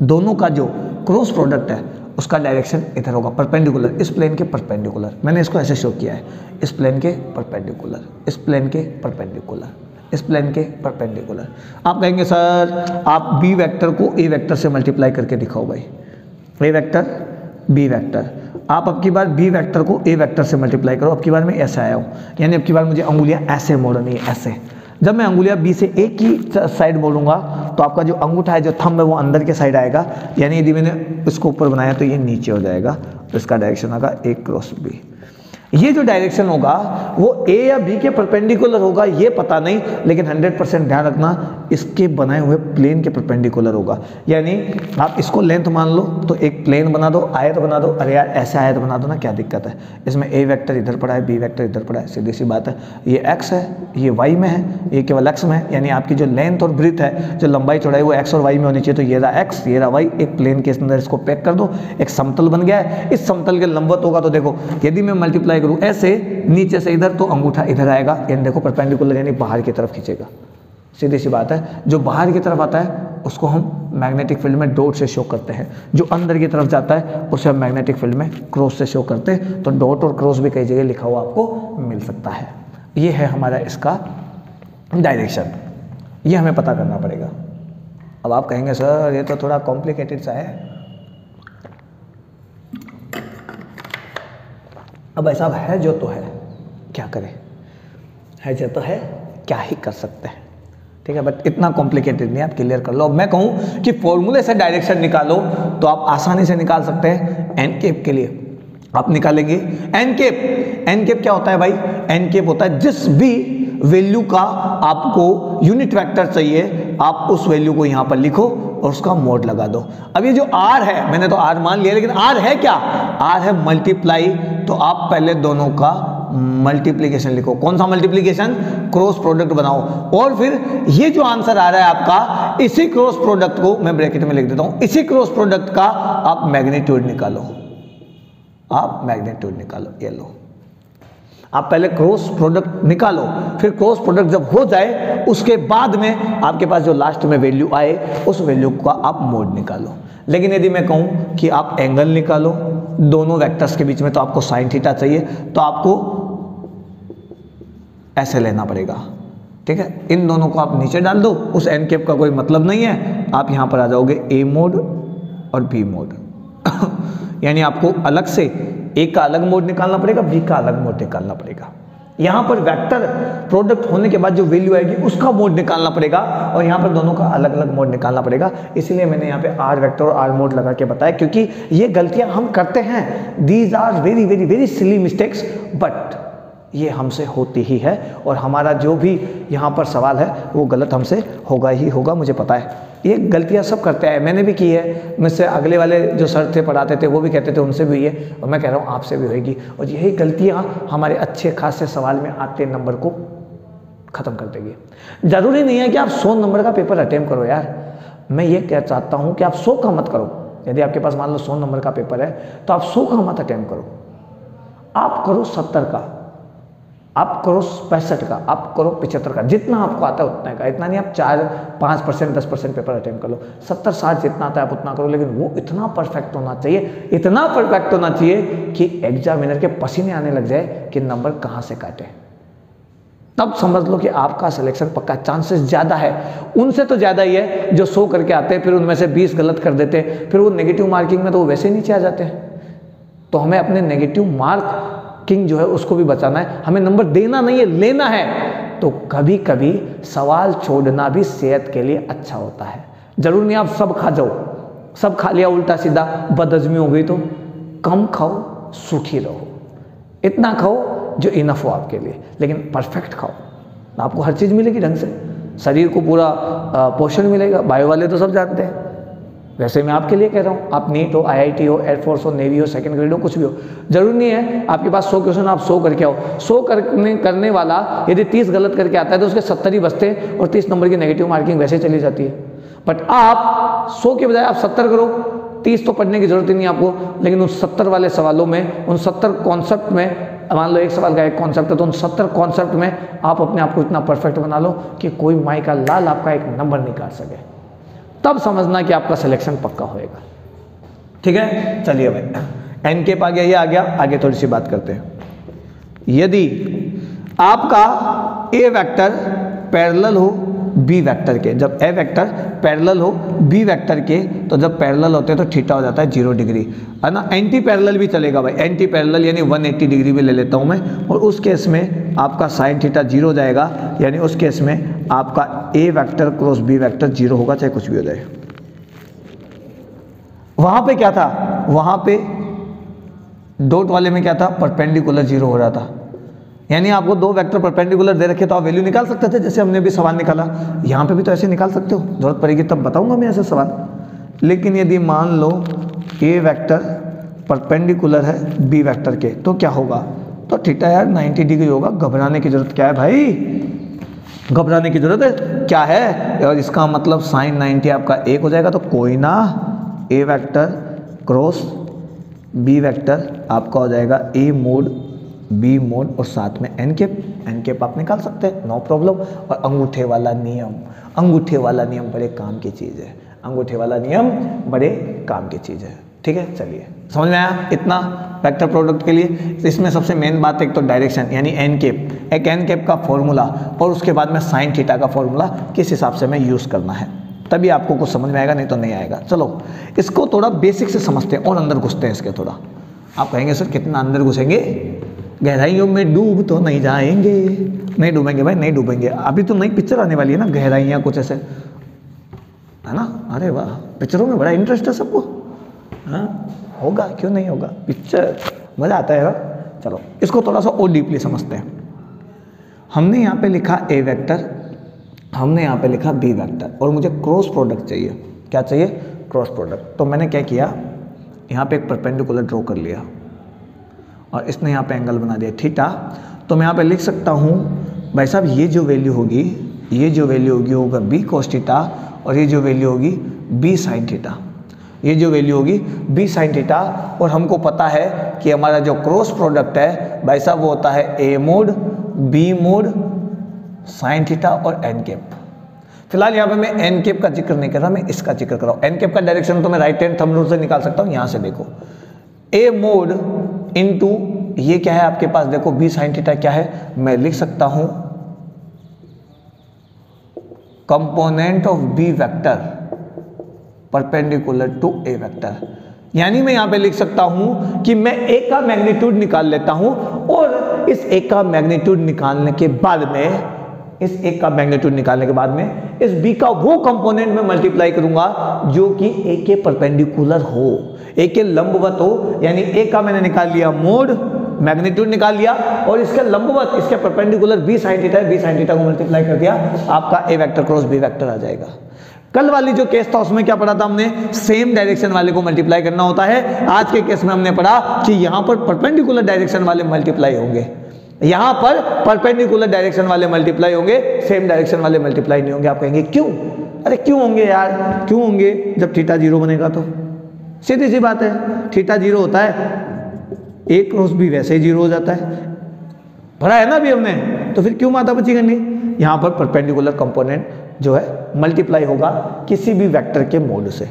दोनों का जो क्रॉस प्रोडक्ट है उसका डायरेक्शन इधर होगा, परपेंडिकुलर, इस प्लेन के परपेंडिकुलर। मैंने इसको ऐसे शो किया है, इस प्लेन के परपेंडिकुलर, इस प्लेन के परपेंडिकुलर, इस प्लेन के परपेंडिकुलर। आप कहेंगे सर आप बी वेक्टर को ए वेक्टर से मल्टीप्लाई करके दिखाओ भाई, ए वेक्टर बी वेक्टर। आप अब की बार बी वेक्टर को ए वेक्टर से मल्टीप्लाई करो। अब की बार मैं ऐसे आया हूँ, यानी अब की बार मुझे अंगुलियाँ ऐसे मोड़नी है, ऐसे। जब मैं अंगुलियाँ बी से ए की साइड मोड़ूंगा तो आपका जो अंगूठा है, जो थंब है, वो अंदर के साइड आएगा, यानी यदि मैंने इसको ऊपर बनाया तो ये नीचे हो जाएगा, तो इसका डायरेक्शन होगा A क्रॉस B। ये जो डायरेक्शन होगा वो A या B के परपेंडिकुलर होगा, ये पता नहीं, लेकिन 100% ध्यान रखना इसके बनाए हुए प्लेन के परपेंडिकुलर होगा। यानी आप इसको लेंथ मान लो तो एक प्लेन बना दो, आयत बना दो। अरे यार ऐसे आयत बना दो ना, क्या दिक्कत है इसमें? A वेक्टर इधर पड़ा है, B वेक्टर इधर पड़ा है, सीधी सी बात है। ये x है, ये y में है, ये केवल x में है, यानी आपकी जो लेंथ और ब्रीथ है, जो लंबाई चौड़ाई, वो x और y में होनी चाहिए। तो ये रहा x, ये रहा y, एक प्लेन के अंदर इसको पैक कर दो, एक समतल बन गया है। इस समतल के लंबवत होगा, तो देखो यदि मैं मल्टीप्लाई करूँ ऐसे नीचे से इधर, तो अंगूठा इधर आएगा, यानी देखो परपेंडिकुलर, यानी बाहर की तरफ खींचेगा। सीधी सी बात है, जो बाहर की तरफ आता है उसको हम मैग्नेटिक फील्ड में डॉट से शो करते हैं, जो अंदर की तरफ जाता है उसे हम मैग्नेटिक फील्ड में क्रॉस से शो करते हैं। तो डॉट और क्रॉस भी कई जगह लिखा हुआ आपको मिल सकता है। ये है हमारा इसका डायरेक्शन, ये हमें पता करना पड़ेगा। अब आप कहेंगे सर ये तो थोड़ा कॉम्प्लिकेटेड सा है। अब ऐसा है जो तो है, क्या करें, है जो तो है, क्या ही कर सकते हैं, ठीक है। बट इतना कॉम्प्लिकेटेड नहीं, आप क्लियर कर लो। अब मैं कहूँ कि फॉर्मूले से डायरेक्शन निकालो तो आप आसानी से निकाल सकते हैं। एन कैप के लिए आप निकालेंगे एन कैप। एन कैप क्या होता है भाई? एन कैप होता है जिस भी वैल्यू का आपको यूनिट वेक्टर चाहिए, आप उस वैल्यू को यहाँ पर लिखो और उसका मोड लगा दो। अब ये जो r है, मैंने तो r मान लिया, लेकिन r है क्या? r है मल्टीप्लाई। तो आप पहले दोनों का मल्टीप्लीकेशन लिखो। कौन सा मल्टीप्लीकेशन? क्रॉस प्रोडक्ट बनाओ। और फिर ये जो आंसर आ रहा है आपका, इसी क्रॉस प्रोडक्ट को मैं ब्रैकेट में लिख देता हूं, इसी क्रॉस प्रोडक्ट का आप मैग्नीट्यूड निकालो। आप मैग्नीट्यूड निकालो, ये लो। आप पहले क्रॉस प्रोडक्ट निकालो, फिर क्रॉस प्रोडक्ट जब हो जाए उसके बाद में आपके पास जो लास्ट में वैल्यू आए उस वैल्यू का आप मोड निकालो। लेकिन यदि मैं कहूं कि आप एंगल निकालो दोनों वेक्टर्स के बीच में, तो आपको साइन थीटा चाहिए, तो आपको ऐसे लेना पड़ेगा, ठीक है। इन दोनों को आप नीचे डाल दो, उस एन कैप का कोई मतलब नहीं है। आप यहां पर आ जाओगे ए मोड और बी मोड यानी आपको अलग से ए का अलग मोड निकालना पड़ेगा, बी का अलग मोड निकालना पड़ेगा। यहां पर वेक्टर प्रोडक्ट होने के बाद जो वैल्यू आएगी उसका मोड निकालना पड़ेगा, और यहां पर दोनों का अलग अलग मोड निकालना पड़ेगा। इसलिए मैंने यहां पे आर वेक्टर और आर मोड लगा के बताया, क्योंकि ये गलतियां हम करते हैं। These are very very very silly mistakes, but ये हमसे होती ही है, और हमारा जो भी यहाँ पर सवाल है वो गलत हमसे होगा ही होगा, मुझे पता है। ये गलतियाँ सब करते हैं, मैंने भी की है, मुझसे अगले वाले जो सर थे पढ़ाते थे वो भी कहते थे उनसे भी हुई है, और मैं कह रहा हूँ आपसे भी होगी। और यही गलतियाँ हमारे अच्छे खासे सवाल में आते नंबर को ख़त्म कर देगी। ज़रूरी नहीं है कि आप 100 नंबर का पेपर अटेम्प्ट करो यार, मैं ये कह चाहता हूँ कि आप 100 का मत करो। यदि आपके पास मान लो 100 नंबर का पेपर है तो आप 100 का मत अटेम्प्ट करो, आप करो 70 का, आप करो 65 का, आप करो 75 का, जितना आपको आता है उतना का। इतना नहीं आप 4-5% 10% पेपर अटेम्प्ट कर लो, 70-60 जितना आता है आप उतना करो, लेकिन वो इतना परफेक्ट होना चाहिए, इतना परफेक्ट होना चाहिए कि एग्जामिनर के पसीने आने लग जाए कि नंबर कहाँ से काटे। तब समझ लो कि आपका सिलेक्शन पक्का, चांसेस ज़्यादा है। उनसे तो ज़्यादा ही है जो 100 करके आते हैं, फिर उनमें से 20 गलत कर देते हैं, फिर वो नेगेटिव मार्किंग में तो वो वैसे ही नीचे आ जाते हैं। तो हमें अपने नेगेटिव मार्किंग जो है उसको भी बचाना है, हमें नंबर देना नहीं है, लेना है। तो कभी कभी सवाल छोड़ना भी सेहत के लिए अच्छा होता है। जरूर नहीं आप सब खा जाओ, सब खा लिया उल्टा सीधा, बदहजमी हो गई, तो कम खाओ, सुखी रहो, इतना खाओ जो इनफ हो आपके लिए, लेकिन परफेक्ट खाओ, आपको हर चीज़ मिलेगी ढंग से, शरीर को पूरा पोषण मिलेगा। बायो वाले तो सब जानते हैं, वैसे मैं आपके लिए कह रहा हूँ। आप नीट हो, IIT हो, एयरफोर्स हो, नेवी हो, सेकंड ग्रेड हो, कुछ भी हो, जरूरी नहीं है आपके पास 100 क्वेश्चन आप 100 करके आओ। 100 करने वाला यदि 30 गलत करके आता है तो उसके 70 ही बचते हैं, और 30 नंबर की नेगेटिव मार्किंग वैसे चली जाती है। बट आप 100 के बजाय आप 70 करो, 30 तो पढ़ने की जरूरत ही नहीं आपको, लेकिन उन 70 वाले सवालों में, उन 70 कॉन्सेप्ट में, मान लो एक सवाल का एक कॉन्सेप्ट है तो उन 70 कॉन्सेप्ट में आप अपने आप को इतना परफेक्ट बना लो कि कोई माई का लाल आपका एक नंबर नहीं काट सके। तब समझना कि आपका सिलेक्शन पक्का होएगा, ठीक है। चलिए भाई, एन कैप आ गया, ये आ गया, आगे थोड़ी सी बात करते हैं। यदि आपका ए वेक्टर पैरेलल हो बी वेक्टर के। जब ए वेक्टर पैरेलल हो बी वेक्टर के, तो जब पैरेलल होते हैं तो थीटा हो जाता है 0 डिग्री, है ना। एंटी पैरेलल भी चलेगा भाई, एंटी पैरेलल यानी 180 डिग्री भी ले लेता हूँ मैं, और उस केस में आपका साइन थीटा 0 हो जाएगा, यानी उस केस में आपका A vector cross B vector 0 होगा, चाहे कुछ भी हो जाए। वहां पे क्या था, वहां पे डॉट वाले में क्या था, परपेंडिकुलर 0 हो रहा था, यानी आपको दो वेक्टर परपेंडिकुलर दे रखे तो आप वैल्यू निकाल सकते थे, जैसे हमने भी सवाल निकाला। यहाँ पे भी तो ऐसे निकाल सकते हो, जरूरत पड़ेगी तब बताऊंगा मैं ऐसे सवाल। लेकिन यदि मान लो ए वेक्टर परपेंडिकुलर है बी वेक्टर के, तो क्या होगा, तो थीटा यार 90 डिग्री होगा। घबराने की जरूरत क्या है भाई, घबराने की जरूरत क्या है। और इसका मतलब साइन 90 आपका 1 हो जाएगा, तो कोई ना, ए वेक्टर क्रॉस बी वेक्टर आपका हो जाएगा ए मोड बी मोड और साथ में एन कैप आप निकाल सकते हैं, नो प्रॉब्लम। और अंगूठे वाला नियम, अंगूठे वाला नियम बड़े काम की चीज़ है, अंगूठे वाला नियम बड़े काम की चीज़ है, ठीक है। चलिए समझ में आया इतना वेक्टर प्रोडक्ट के लिए। इसमें सबसे मेन बात एक तो डायरेक्शन यानी एन कैप, एक एन कैप का फॉर्मूला और उसके बाद में साइन थीटा का फॉर्मूला किस हिसाब से हमें यूज़ करना है, तभी आपको कुछ समझ में आएगा, नहीं तो नहीं आएगा। चलो इसको थोड़ा बेसिक से समझते हैं और अंदर घुसते हैं इसके थोड़ा। आप कहेंगे सर कितना अंदर घुसेंगे, गहराइयों में डूब तो नहीं जाएंगे, नहीं डूबेंगे भाई, नहीं डूबेंगे। अभी तो नई पिक्चर आने वाली है ना, गहराइयाँ कुछ ऐसे, है ना। अरे वाह, पिक्चरों में बड़ा इंटरेस्ट है सबको, हाँ होगा, क्यों नहीं होगा, पिक्चर मज़ा आता है। चलो इसको थोड़ा सा और डीपली समझते हैं। हमने यहाँ पे लिखा ए वेक्टर, हमने यहाँ पे लिखा बी वेक्टर, और मुझे क्रॉस प्रोडक्ट चाहिए। क्या चाहिए, क्रॉस प्रोडक्ट। तो मैंने क्या किया, यहाँ पे एक परपेंडिकुलर ड्रॉ कर लिया और इसने यहाँ पे एंगल बना दिया थीटा। तो मैं यहाँ पे लिख सकता हूँ भाई साहब, ये जो वैल्यू होगी, ये जो वैल्यू होगी होगा बी कॉस थीटा, और ये जो वैल्यू होगी बी साइन थीटा, ये जो वैल्यू होगी बी साइन थीटा। और हमको पता है कि हमारा जो क्रॉस प्रोडक्ट है भाई साहब वो होता है A mod B mod sine theta और एन कैप। फिलहाल यहाँ पे मैं एन कैप का जिक्र नहीं कर रहा, मैं इसका जिक्र कर रहा हूँ। एन कैप का डायरेक्शन तो मैं राइट हैंड थंब रूल से निकाल सकता हूँ। यहाँ से देखो, ए मोड इनटू ये क्या है आपके पास, देखो बी साइन थीटा क्या है, मैं लिख सकता हूँ component of B vector perpendicular to A vector. यानी मैं यहां पे लिख सकता हूं कि मैं ए का मैग्नीट्यूड निकाल लेता हूं, और इस ए का मैग्नीट्यूड निकालने के बाद में, इस ए का मैग्नीट्यूड निकालने के बाद में इस बी का वो कंपोनेंट में मल्टीप्लाई करूंगा जो कि ए के परपेंडिकुलर हो, ए के लंबवत हो। यानी ए का मैंने निकाल लिया मोड, मैग्नीट्यूड निकाल लिया, और इसके लंबवत इसके परपेंडिकुलर बी साइन थीटा है, बी साइन थीटा को मल्टीप्लाई कर दिया, आपका A vector cross B vector आ जाएगा। कल वाली जो केस था उसमें क्या पढ़ा था हमने, सेम डायरेक्शन वाले को मल्टीप्लाई करना होता है। आज के केस में हमने पढ़ा कि यहां पर परपेंडिकुलर डायरेक्शन वाले मल्टीप्लाई होंगे, यहां पर परपेंडिकुलर डायरेक्शन वाले मल्टीप्लाई होंगे, सेम डायरेक्शन वाले मल्टीप्लाई नहीं होंगे। आप कहेंगे क्यों, अरे क्यों होंगे यार, क्यों होंगे, जब थीटा 0 बनेगा तो सीधी सी बात है, थीटा 0 होता है, ए क्रॉस बी वैसे ही 0 हो जाता है, पढ़ा है ना अभी हमने, तो फिर क्यों माथापच्ची करनी। यहां पर परपेंडिकुलर कंपोनेंट जो है मल्टीप्लाई होगा किसी भी वेक्टर के मोड से,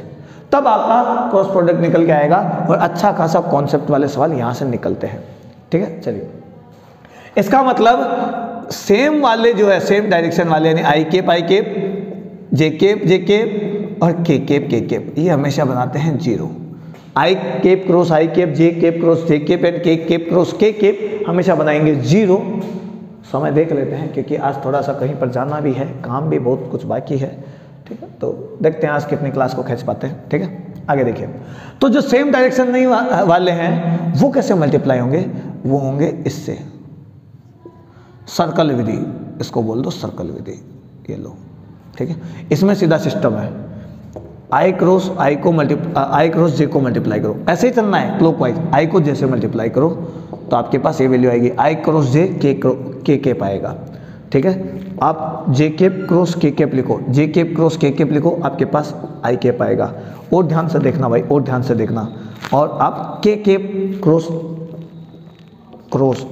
तब आपका क्रॉस प्रोडक्ट निकल के आएगा, और अच्छा खासा कॉन्सेप्ट वाले सवाल यहां से निकलते हैं, ठीक है। चलिए इसका मतलब सेम वाले जो है, सेम डायरेक्शन वाले यानी आई केप जे केप और के केप, ये हमेशा बनाते हैं 0। I cap cross I cap, J cap cross J cap and K cap cross K cap हमेशा बनाएंगे 0। समय देख लेते हैं क्योंकि आज थोड़ा सा कहीं पर जाना भी है, काम भी बहुत कुछ बाकी है, ठीक है। तो देखते हैं आज कितनी क्लास को खींच पाते हैं, ठीक है। आगे देखिए, तो जो सेम डायरेक्शन नहीं वाले हैं वो कैसे मल्टीप्लाई होंगे, वो होंगे इससे, सर्कल विधि, इसको बोल दो सर्कल विधि, ये लो, ठीक है। इसमें सीधा सिस्टम है, आई क्रॉस आई क्रॉस जे को मल्टीप्लाई करो, ऐसे ही चलना है क्लॉकवाइज, आई को जे से मल्टीप्लाई करो तो आपके पास ये वैल्यू आएगी, आई क्रॉस जे के केप आएगा, ठीक है। आप जे केप क्रॉस के केप लिखो, जे केप क्रॉस के केप लिखो, आपके पास आई केप आएगा। और ध्यान से देखना भाई, और ध्यान से देखना, और आप के केप क्रॉस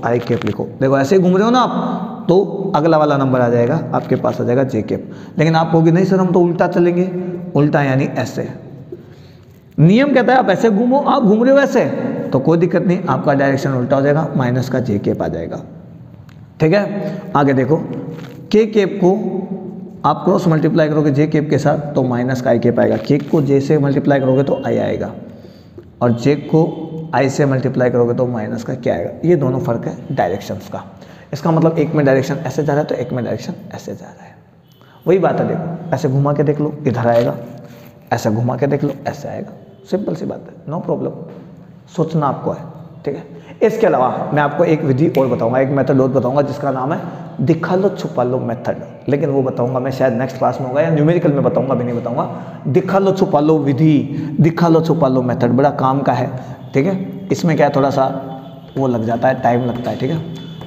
आई केप लिखो, देखो ऐसे ही घूम रहे हो ना आप, तो अगला वाला नंबर आ जाएगा, आपके पास आ जाएगा जे केप। लेकिन आप कहोगे नहीं सर हम तो उल्टा चलेंगे, उल्टा यानी ऐसे, नियम कहता है आप ऐसे घूमो, आप घूम रहे हो ऐसे तो कोई दिक्कत नहीं, आपका डायरेक्शन उल्टा हो जाएगा, माइनस का जे केप आ जाएगा, ठीक है। आगे देखो, के केप को आप क्रॉस मल्टीप्लाई करोगे जे केप के साथ तो माइनस का आई केप आएगा, के को जे से मल्टीप्लाई करोगे तो आई आएगा, और जे को आई से मल्टीप्लाई करोगे तो माइनस का क्या आएगा। ये दोनों फर्क है डायरेक्शंस का। इसका मतलब एक में डायरेक्शन ऐसे जा रहा है तो एक में डायरेक्शन ऐसे जा रहा है। वही बात है, देखो ऐसे घुमा के देख लो इधर आएगा, ऐसे घुमा के देख लो ऐसे आएगा। सिंपल सी बात है, नो प्रॉब्लम, सोचना आपको है, ठीक है। इसके अलावा मैं आपको एक विधि और बताऊंगा, एक मेथड और बताऊंगा जिसका नाम है दिखा लो छुपा लो मेथड। लेकिन वो बताऊंगा मैं शायद नेक्स्ट क्लास में होगा, या न्यूमेरिकल में बताऊंगा, भी नहीं बताऊंगा। दिखा लो छुपा लो विधि, दिखा लो छुपा लो मेथड बड़ा काम का है, ठीक है। इसमें क्या है, थोड़ा सा वो लग जाता है, टाइम लगता है, ठीक है।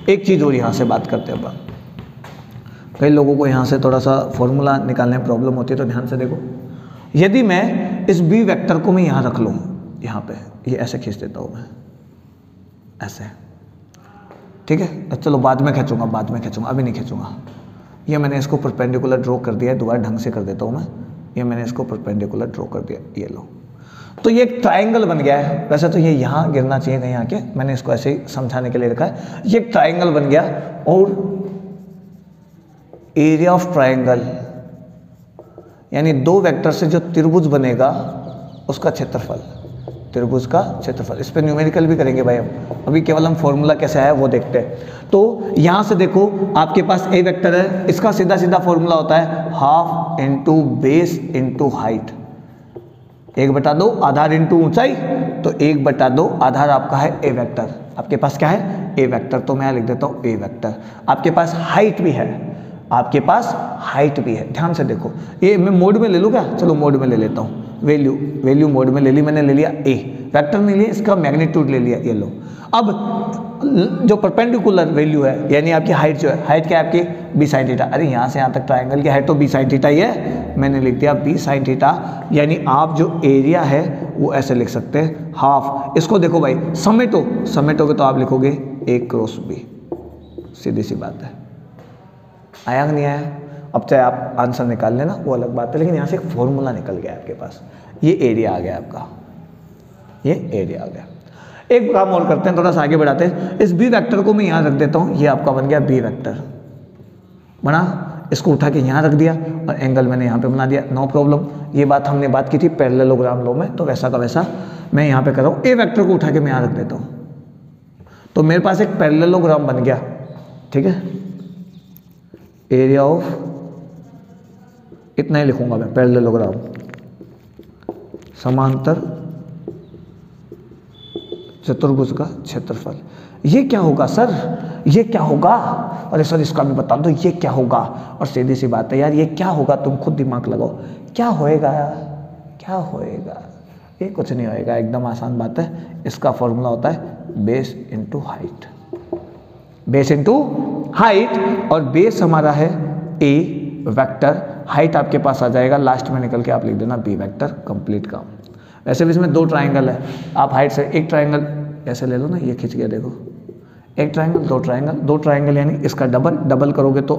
एक चीज़ और यहाँ से बात करते हैं अपन, कई लोगों को यहाँ से थोड़ा सा फॉर्मूला निकालने में प्रॉब्लम होती है, तो ध्यान से देखो। यदि मैं इस बी वेक्टर को मैं यहाँ रख लूँ, यहाँ पे ये ऐसे खींच देता हूँ मैं, ऐसे, ठीक है। चलो बाद में खींचूंगा, बाद में खींचूंगा, अभी नहीं खींचूंगा। ये मैंने इसको परपेंडिकुलर ड्रॉ कर दिया है, दोबारा ढंग से कर देता हूँ मैं। ये मैंने इसको परपेंडिकुलर ड्रॉ कर दिया, ये लो। तो ये एक ट्राइंगल बन गया है। वैसे तो ये यहाँ गिरना चाहिए कहीं आके, मैंने इसको ऐसे ही समझाने के लिए रखा है। ये एक ट्राइंगल बन गया, और एरिया ऑफ ट्राइंगल यानी दो वेक्टर से जो त्रिभुज बनेगा उसका क्षेत्रफल, त्रिभुज का क्षेत्रफल। इस पर न्यूमेरिकल भी करेंगे भाई हम, अभी केवल हम फॉर्मूला कैसे है वो देखते हैं। तो यहाँ से देखो आपके पास ए वेक्टर है, इसका सीधा सीधा फॉर्मूला होता है half into base into height. 1/2 आधार इंटू ऊंचाई, तो 1/2 आधार आपका है ए वेक्टर। आपके पास क्या है, ए वेक्टर, तो मैं लिख देता हूँ ए वेक्टर। आपके पास हाइट भी है, आपके पास हाइट भी है। ध्यान से देखो, ये मैं मोड में ले लूँ क्या, चलो मोड में ले लेता हूँ। वैल्यू मोड में ले ली मैंने, ले लिया ए वेक्टर, नहीं लिया इसका मैग्नीट्यूड ले लिया, ये लो। अब जो परपेंडिकुलर वैल्यू है यानी आपकी हाइट जो है, हाइट क्या है आपकी बी साइन थीटा। अरे यहाँ से यहाँ तक ट्राइंगल की हाइट तो बी साइन थीटा ही है, मैंने लिख दिया बी साइन थीटा। यानी आप जो एरिया है वो ऐसे लिख सकते हैं हाफ। इसको देखो भाई, समेटोगे तो आप लिखोगे ए क्रॉस बी, सीधी सी बात है। आया नहीं आया, अब चाहे आप आंसर निकाल लेना वो अलग बात है, लेकिन यहाँ से एक फॉर्मूला निकल गया आपके पास, ये एरिया आ गया आपका, ये एरिया आ गया। एक काम और करते हैं, थोड़ा सा आगे बढ़ाते हैं। इस बी वेक्टर को मैं यहाँ रख देता हूँ, ये आपका बन गया बी वेक्टर बना। इसको उठा के यहाँ रख दिया और एंगल मैंने यहाँ पे बना दिया, नो प्रॉब्लम। ये बात हमने बात की थी पैरेललोग्राम लॉ में, तो वैसा का वैसा मैं यहाँ पे कर रहा हूँ। ए वेक्टर को उठा के मैं यहाँ रख देता हूँ, तो मेरे पास एक पैरेललोग्राम बन गया, ठीक है। एरिया ऑफ, इतना ही लिखूंगा मैं, पैरेललोग्राम, समांतर चतुर्भुज का क्षेत्रफल। ये क्या होगा सर, ये क्या होगा, अरे सर इसका भी बता दो ये क्या होगा। और सीधी सी बात है यार, ये क्या होगा तुम खुद दिमाग लगाओ, क्या होएगा, क्या होएगा, ये कुछ नहीं होएगा, एकदम आसान बात है। इसका फॉर्मूला होता है base into height, base into height, और बेस हमारा है ए वेक्टर, हाइट आपके पास आ जाएगा लास्ट में निकल के, आप लिख देना बी वेक्टर, कंप्लीट काम। वैसे भी इसमें दो ट्राइंगल है, आप हाइट से एक ट्राइंगल ऐसे ले लो ना, ये खींच गया देखो, एक ट्राइंगल दो ट्राइंगल यानी इसका डबल करोगे तो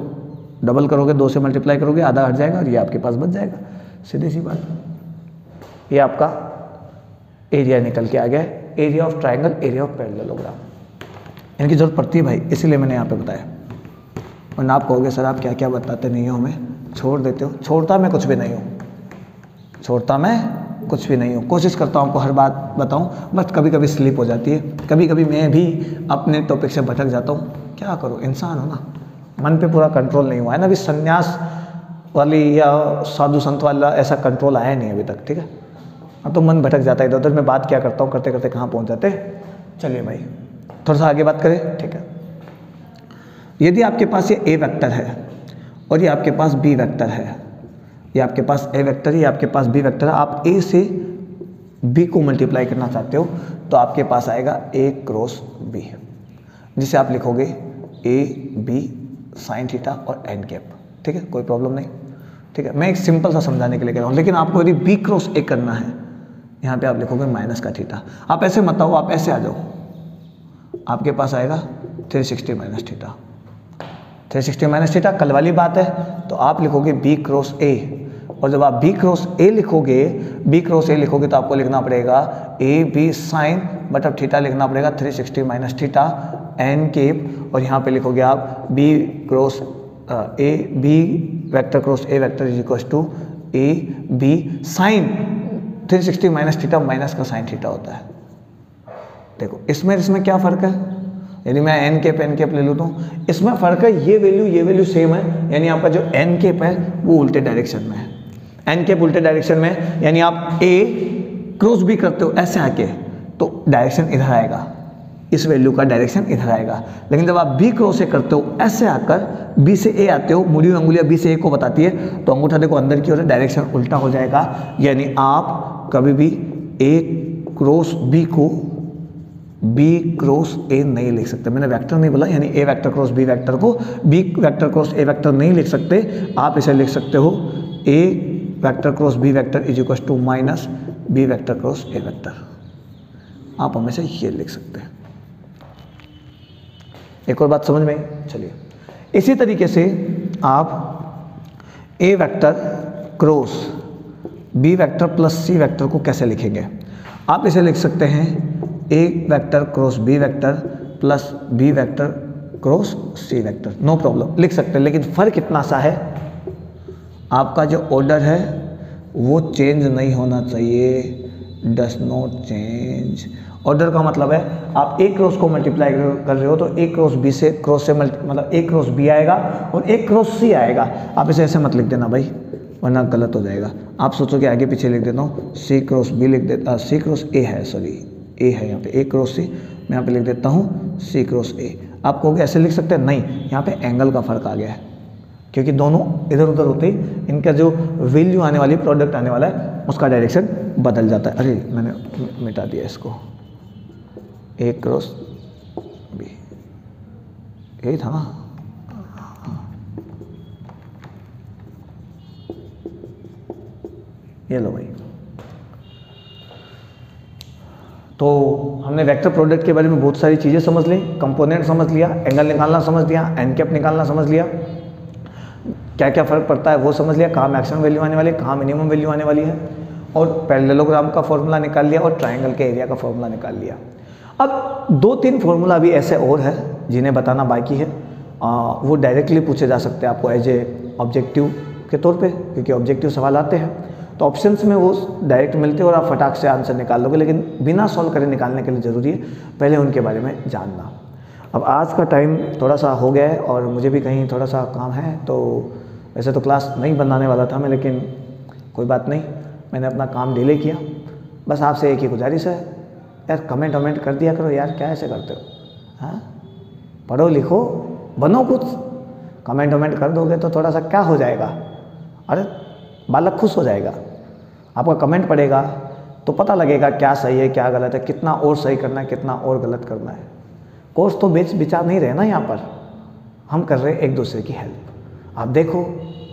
डबल करोगे, 2 से मल्टीप्लाई करोगे, आधा हट जाएगा और ये आपके पास बच जाएगा, सीधी सी बात। ये आपका एरिया निकल के आ गया, area of triangle, area of parallelogram. इनकी जरूरत पड़ती है भाई, इसीलिए मैंने यहाँ पे बताया। वरना आप कहोगे सर आप क्या क्या बताते नहीं हो, हमें छोड़ देते हो। छोड़ता मैं कुछ भी नहीं हूँ, छोड़ता मैं कुछ भी नहीं हूँ, कोशिश करता हूँ आपको हर बात बताऊँ, बस कभी कभी स्लिप हो जाती है, कभी कभी मैं भी अपने टॉपिक से भटक जाता हूँ। क्या करूँ, इंसान हो ना, मन पे पूरा कंट्रोल नहीं हुआ है ना, अभी संन्यास वाली या साधु संत वाला ऐसा कंट्रोल आया नहीं अभी तक, ठीक है। अब तो मन भटक जाता है इधर उधर, मैं बात क्या करता हूँ, करते करते कहाँ पहुँच जाते। चलिए भाई थोड़ा सा आगे बात करें, ठीक है। यदि आपके पास ये ए वेक्टर है और ये आपके पास बी वेक्टर है, ये आपके पास ए वेक्टर है, ये आपके पास बी वेक्टर है, आप ए से बी को मल्टीप्लाई करना चाहते हो तो आपके पास आएगा ए क्रॉस बी, जिसे आप लिखोगे ए बी साइन थीटा और एन कैप, ठीक है, कोई प्रॉब्लम नहीं, ठीक है। मैं एक सिंपल सा समझाने के लिए कह रहा हूँ, लेकिन आपको यदि बी क्रॉस ए करना है, यहाँ पे आप लिखोगे माइनस का थीटा। आप ऐसे मत आओ, आप ऐसे आ जाओ, आपके पास आएगा 360 माइनस थीटा, 360 माइनस थीटा कल वाली बात है। तो आप लिखोगे बी क्रॉस ए, और जब आप बी क्रॉस ए लिखोगे, तो आपको लिखना पड़ेगा ए बी साइन बट अब थीटा लिखना पड़ेगा 360 माइनस थीटा एन केप, और यहाँ पे लिखोगे आप B cross A B vector cross A vector is equal to A B sine 360 minus theta minus का साइन थीटा होता है। देखो इसमें क्या फ़र्क है, यदि मैं एन कैप ले लूँ तो इसमें फ़र्क है, ये वैल्यू सेम है, यानी आपका जो एन कैप है वो उल्टे डायरेक्शन में है। एन कैप उल्टे डायरेक्शन में है, यानी आप ए क्रॉस भी करते हो ऐसे आके तो डायरेक्शन इधर आएगा, इस वैल्यू का डायरेक्शन इधर आएगा। लेकिन जब आप बी क्रॉस से करते हो ऐसे आकर बी से ए आते हो, मुड़ी हुई अंगुलियाँ बी से ए को बताती है, तो अंगूठा देखो अंदर की ओर डायरेक्शन उल्टा हो जाएगा। यानी आप कभी भी ए क्रॉस बी को बी क्रॉस ए नहीं लिख सकते। मैंने वेक्टर नहीं बोला, यानी A vector cross B vector को B vector cross A vector नहीं लिख सकते। आप इसे लिख सकते हो A vector cross B vector is equal to minus B vector cross A vector. आप हमेशा ये लिख सकते हैं। एक और बात समझ में आई? चलिए इसी तरीके से आप A vector cross B vector plus C vector को कैसे लिखेंगे? आप इसे लिख सकते हैं A vector cross B vector plus B vector cross C vector, no problem लिख सकते हैं। लेकिन फ़र्क इतना सा है, आपका जो ऑर्डर है वो चेंज नहीं होना चाहिए, डस नॉट चेंज। ऑर्डर का मतलब है आप एक क्रॉस को मल्टीप्लाई कर रहे हो तो एक क्रॉस बी से क्रॉस से मतलब एक क्रॉस बी आएगा और एक क्रॉस सी आएगा। आप इसे ऐसे मत लिख देना भाई, वरना गलत हो जाएगा। आप सोचो कि आगे पीछे लिख देता हूँ, सी क्रॉस बी लिख देता, सी क्रॉस ए है, सॉरी ए है यहाँ पे, ए क्रॉस सी, मैं यहाँ पे लिख देता हूँ सी क्रॉस ए। आप कहोगे ऐसे लिख सकते हैं, नहीं, यहाँ पे एंगल का फ़र्क आ गया है, क्योंकि दोनों इधर उधर होते ही इनका जो वैल्यू आने वाली प्रोडक्ट आने वाला है उसका डायरेक्शन बदल जाता है। अरे मैंने मिटा दिया इसको, ए क्रॉस बी यही था ना। ये लो भाई, तो हमने वेक्टर प्रोडक्ट के बारे में बहुत सारी चीज़ें समझ ली, कंपोनेंट समझ लिया, एंगल निकालना समझ लिया, एन कैप निकालना समझ लिया, क्या क्या फ़र्क पड़ता है वो समझ लिया, कहाँ मैक्सिमम वैल्यू आने वाली है, कहाँ मिनिमम वैल्यू आने वाली है, और पैरेललोग्राम का फॉर्मूला निकाल लिया और ट्रायंगल के एरिया का फॉर्मूला निकाल लिया। अब 2-3 फॉर्मूला भी ऐसे और है जिन्हें बताना बाकी है, वो डायरेक्टली पूछे जा सकते हैं आपको एज ए ऑब्जेक्टिव के तौर पे, क्योंकि ऑब्जेक्टिव सवाल आते हैं तो ऑप्शंस में वो डायरेक्ट मिलते हैं और आप फटाक से आंसर निकाल लोगे। लेकिन बिना सॉल्व करे निकालने के लिए ज़रूरी है पहले उनके बारे में जानना। अब आज का टाइम थोड़ा सा हो गया है और मुझे भी कहीं थोड़ा सा काम है, तो वैसे तो क्लास नहीं बनाने वाला था मैं, लेकिन कोई बात नहीं, मैंने अपना काम डिले किया। बस आपसे एक ही गुजारिश है यार, कमेंट वमेंट कर दिया करो यार, क्या ऐसे करते हो? हाँ, पढ़ो लिखो बनो कुछ, कमेंट वमेंट कर दोगे तो थोड़ा सा क्या हो जाएगा, अरे बालक खुश हो जाएगा। आपका कमेंट पढ़ेगा तो पता लगेगा क्या सही है क्या गलत है, कितना और सही करना है कितना और गलत करना है। कोर्स तो बेच विचार नहीं रहे ना, यहाँ पर हम कर रहे हैं एक दूसरे की हेल्प। आप देखो,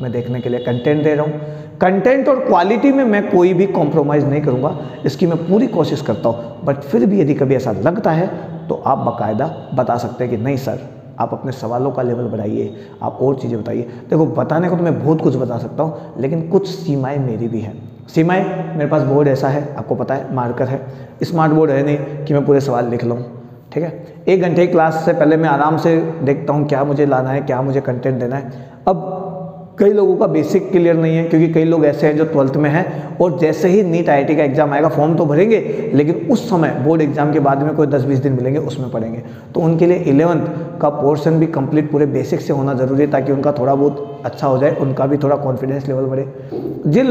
मैं देखने के लिए कंटेंट दे रहा हूँ, कंटेंट और क्वालिटी में मैं कोई भी कॉम्प्रोमाइज़ नहीं करूँगा, इसकी मैं पूरी कोशिश करता हूँ। बट फिर भी यदि कभी ऐसा लगता है तो आप बाकायदा बता सकते हैं कि नहीं सर, आप अपने सवालों का लेवल बढ़ाइए, आप और चीज़ें बताइए। देखो बताने को तो मैं बहुत कुछ बता सकता हूँ, लेकिन कुछ सीमाएं मेरी भी हैं। सीमाएं, मेरे पास बोर्ड ऐसा है, आपको पता है, मार्कर है, स्मार्ट बोर्ड है नहीं कि मैं पूरे सवाल लिख लूँ, ठीक है। 1 घंटे की क्लास से पहले मैं आराम से देखता हूँ क्या मुझे लाना है, क्या मुझे कंटेंट देना है। अब कई लोगों का बेसिक क्लियर नहीं है, क्योंकि कई लोग ऐसे हैं जो 12th में हैं और जैसे ही नीट IIT का एग्जाम आएगा फॉर्म तो भरेंगे, लेकिन उस समय बोर्ड एग्जाम के बाद में कोई 10-20 दिन मिलेंगे उसमें पढ़ेंगे। तो उनके लिए 11th का पोर्शन भी कंप्लीट पूरे बेसिक से होना ज़रूरी है, ताकि उनका थोड़ा बहुत अच्छा हो जाए, उनका भी थोड़ा कॉन्फिडेंस लेवल बढ़े। जिन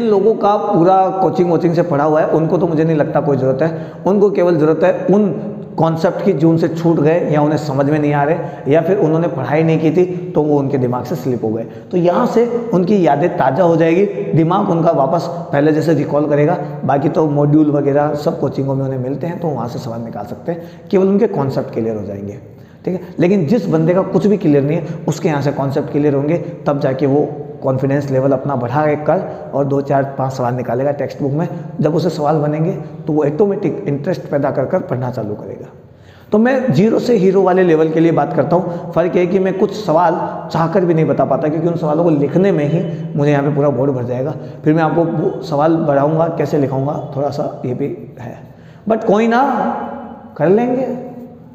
लोगों का पूरा कोचिंग वोचिंग से पढ़ा हुआ है उनको तो मुझे नहीं लगता कोई ज़रूरत है, उनको केवल ज़रूरत है उन कॉन्सेप्ट की जो उनसे छूट गए या उन्हें समझ में नहीं आ रहे या फिर उन्होंने पढ़ाई नहीं की थी तो वो उनके दिमाग से स्लिप हो गए। तो यहाँ से उनकी यादें ताज़ा हो जाएगी, दिमाग उनका वापस पहले जैसे रिकॉल करेगा। बाकी तो मॉड्यूल वगैरह सब कोचिंगों में उन्हें मिलते हैं, तो वहाँ से सवाल निकाल सकते हैं, केवल उनके कॉन्सेप्ट क्लियर हो जाएंगे, ठीक है। लेकिन जिस बंदे का कुछ भी क्लियर नहीं है उसके यहाँ से कॉन्सेप्ट क्लियर होंगे, तब जाके वो कॉन्फिडेंस लेवल अपना बढ़ा कर और 2, 4, 5 सवाल निकालेगा टेक्स्ट बुक में। जब उसे सवाल बनेंगे तो वो ऑटोमेटिक इंटरेस्ट पैदा कर पढ़ना चालू करेगा। तो मैं 0 से हीरो वाले लेवल के लिए बात करता हूँ। फ़र्क है कि मैं कुछ सवाल चाहकर भी नहीं बता पाता, क्योंकि उन सवालों को लिखने में ही मुझे यहाँ पे पूरा बोर्ड भर जाएगा। फिर मैं आपको वो सवाल बढ़ाऊँगा, कैसे लिखाऊँगा, थोड़ा सा ये भी है। बट कोई ना, कर लेंगे,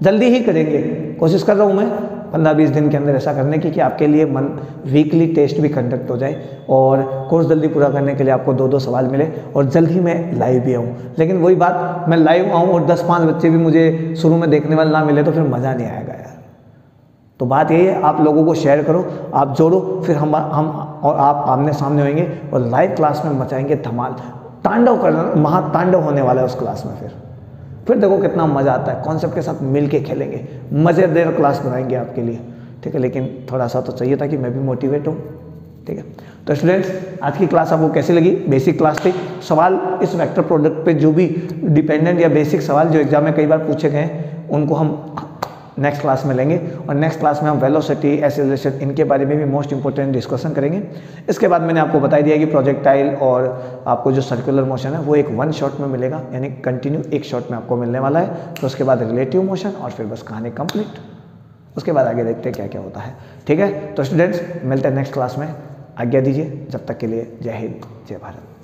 जल्दी ही करेंगे, कोशिश कर रहा हूँ मैं। 15-20 दिन के अंदर ऐसा करने की कि आपके लिए वीकली टेस्ट भी कंडक्ट हो जाए और कोर्स जल्दी पूरा करने के लिए आपको 2-2 सवाल मिले और जल्दी मैं लाइव भी आऊँ। लेकिन वही बात, मैं लाइव आऊँ और 10-5 बच्चे भी मुझे शुरू में देखने वाले ना मिले तो फिर मज़ा नहीं आएगा यार। तो बात यही है, आप लोगों को शेयर करो, आप जोड़ो, फिर हम और आप आमने सामने होंगे और लाइव क्लास में मचाएंगे धमाल, तांडव करना, महातांडव होने वाला है उस क्लास में। फिर देखो कितना मज़ा आता है, कॉन्सेप्ट के साथ मिल के खेलेंगे, मज़ेदार क्लास बनाएंगे आपके लिए, ठीक है। लेकिन थोड़ा सा तो चाहिए था कि मैं भी मोटिवेट हूँ, ठीक है। तो स्टूडेंट्स, आज की क्लास आपको कैसी लगी? बेसिक क्लास थी। सवाल इस वेक्टर प्रोडक्ट पे जो भी डिपेंडेंट या बेसिक सवाल जो एग्जाम में कई बार पूछे गए हैं उनको हम नेक्स्ट क्लास में लेंगे और नेक्स्ट क्लास में हम वेलोसिटी, एक्सेलरेशन, इनके बारे में भी मोस्ट इंपॉर्टेंट डिस्कशन करेंगे। इसके बाद मैंने आपको बता दिया कि प्रोजेक्टाइल और आपको जो सर्कुलर मोशन है वो एक वन शॉट में मिलेगा, यानी कंटिन्यू एक शॉट में आपको मिलने वाला है। तो उसके बाद रिलेटिव मोशन और फिर बस कहानी कंप्लीट। उसके बाद आगे देखते हैं क्या क्या होता है, ठीक है। तो स्टूडेंट्स, मिलते हैं नेक्स्ट क्लास में, आज्ञा दीजिए, जब तक के लिए जय हिंद, जय भारत।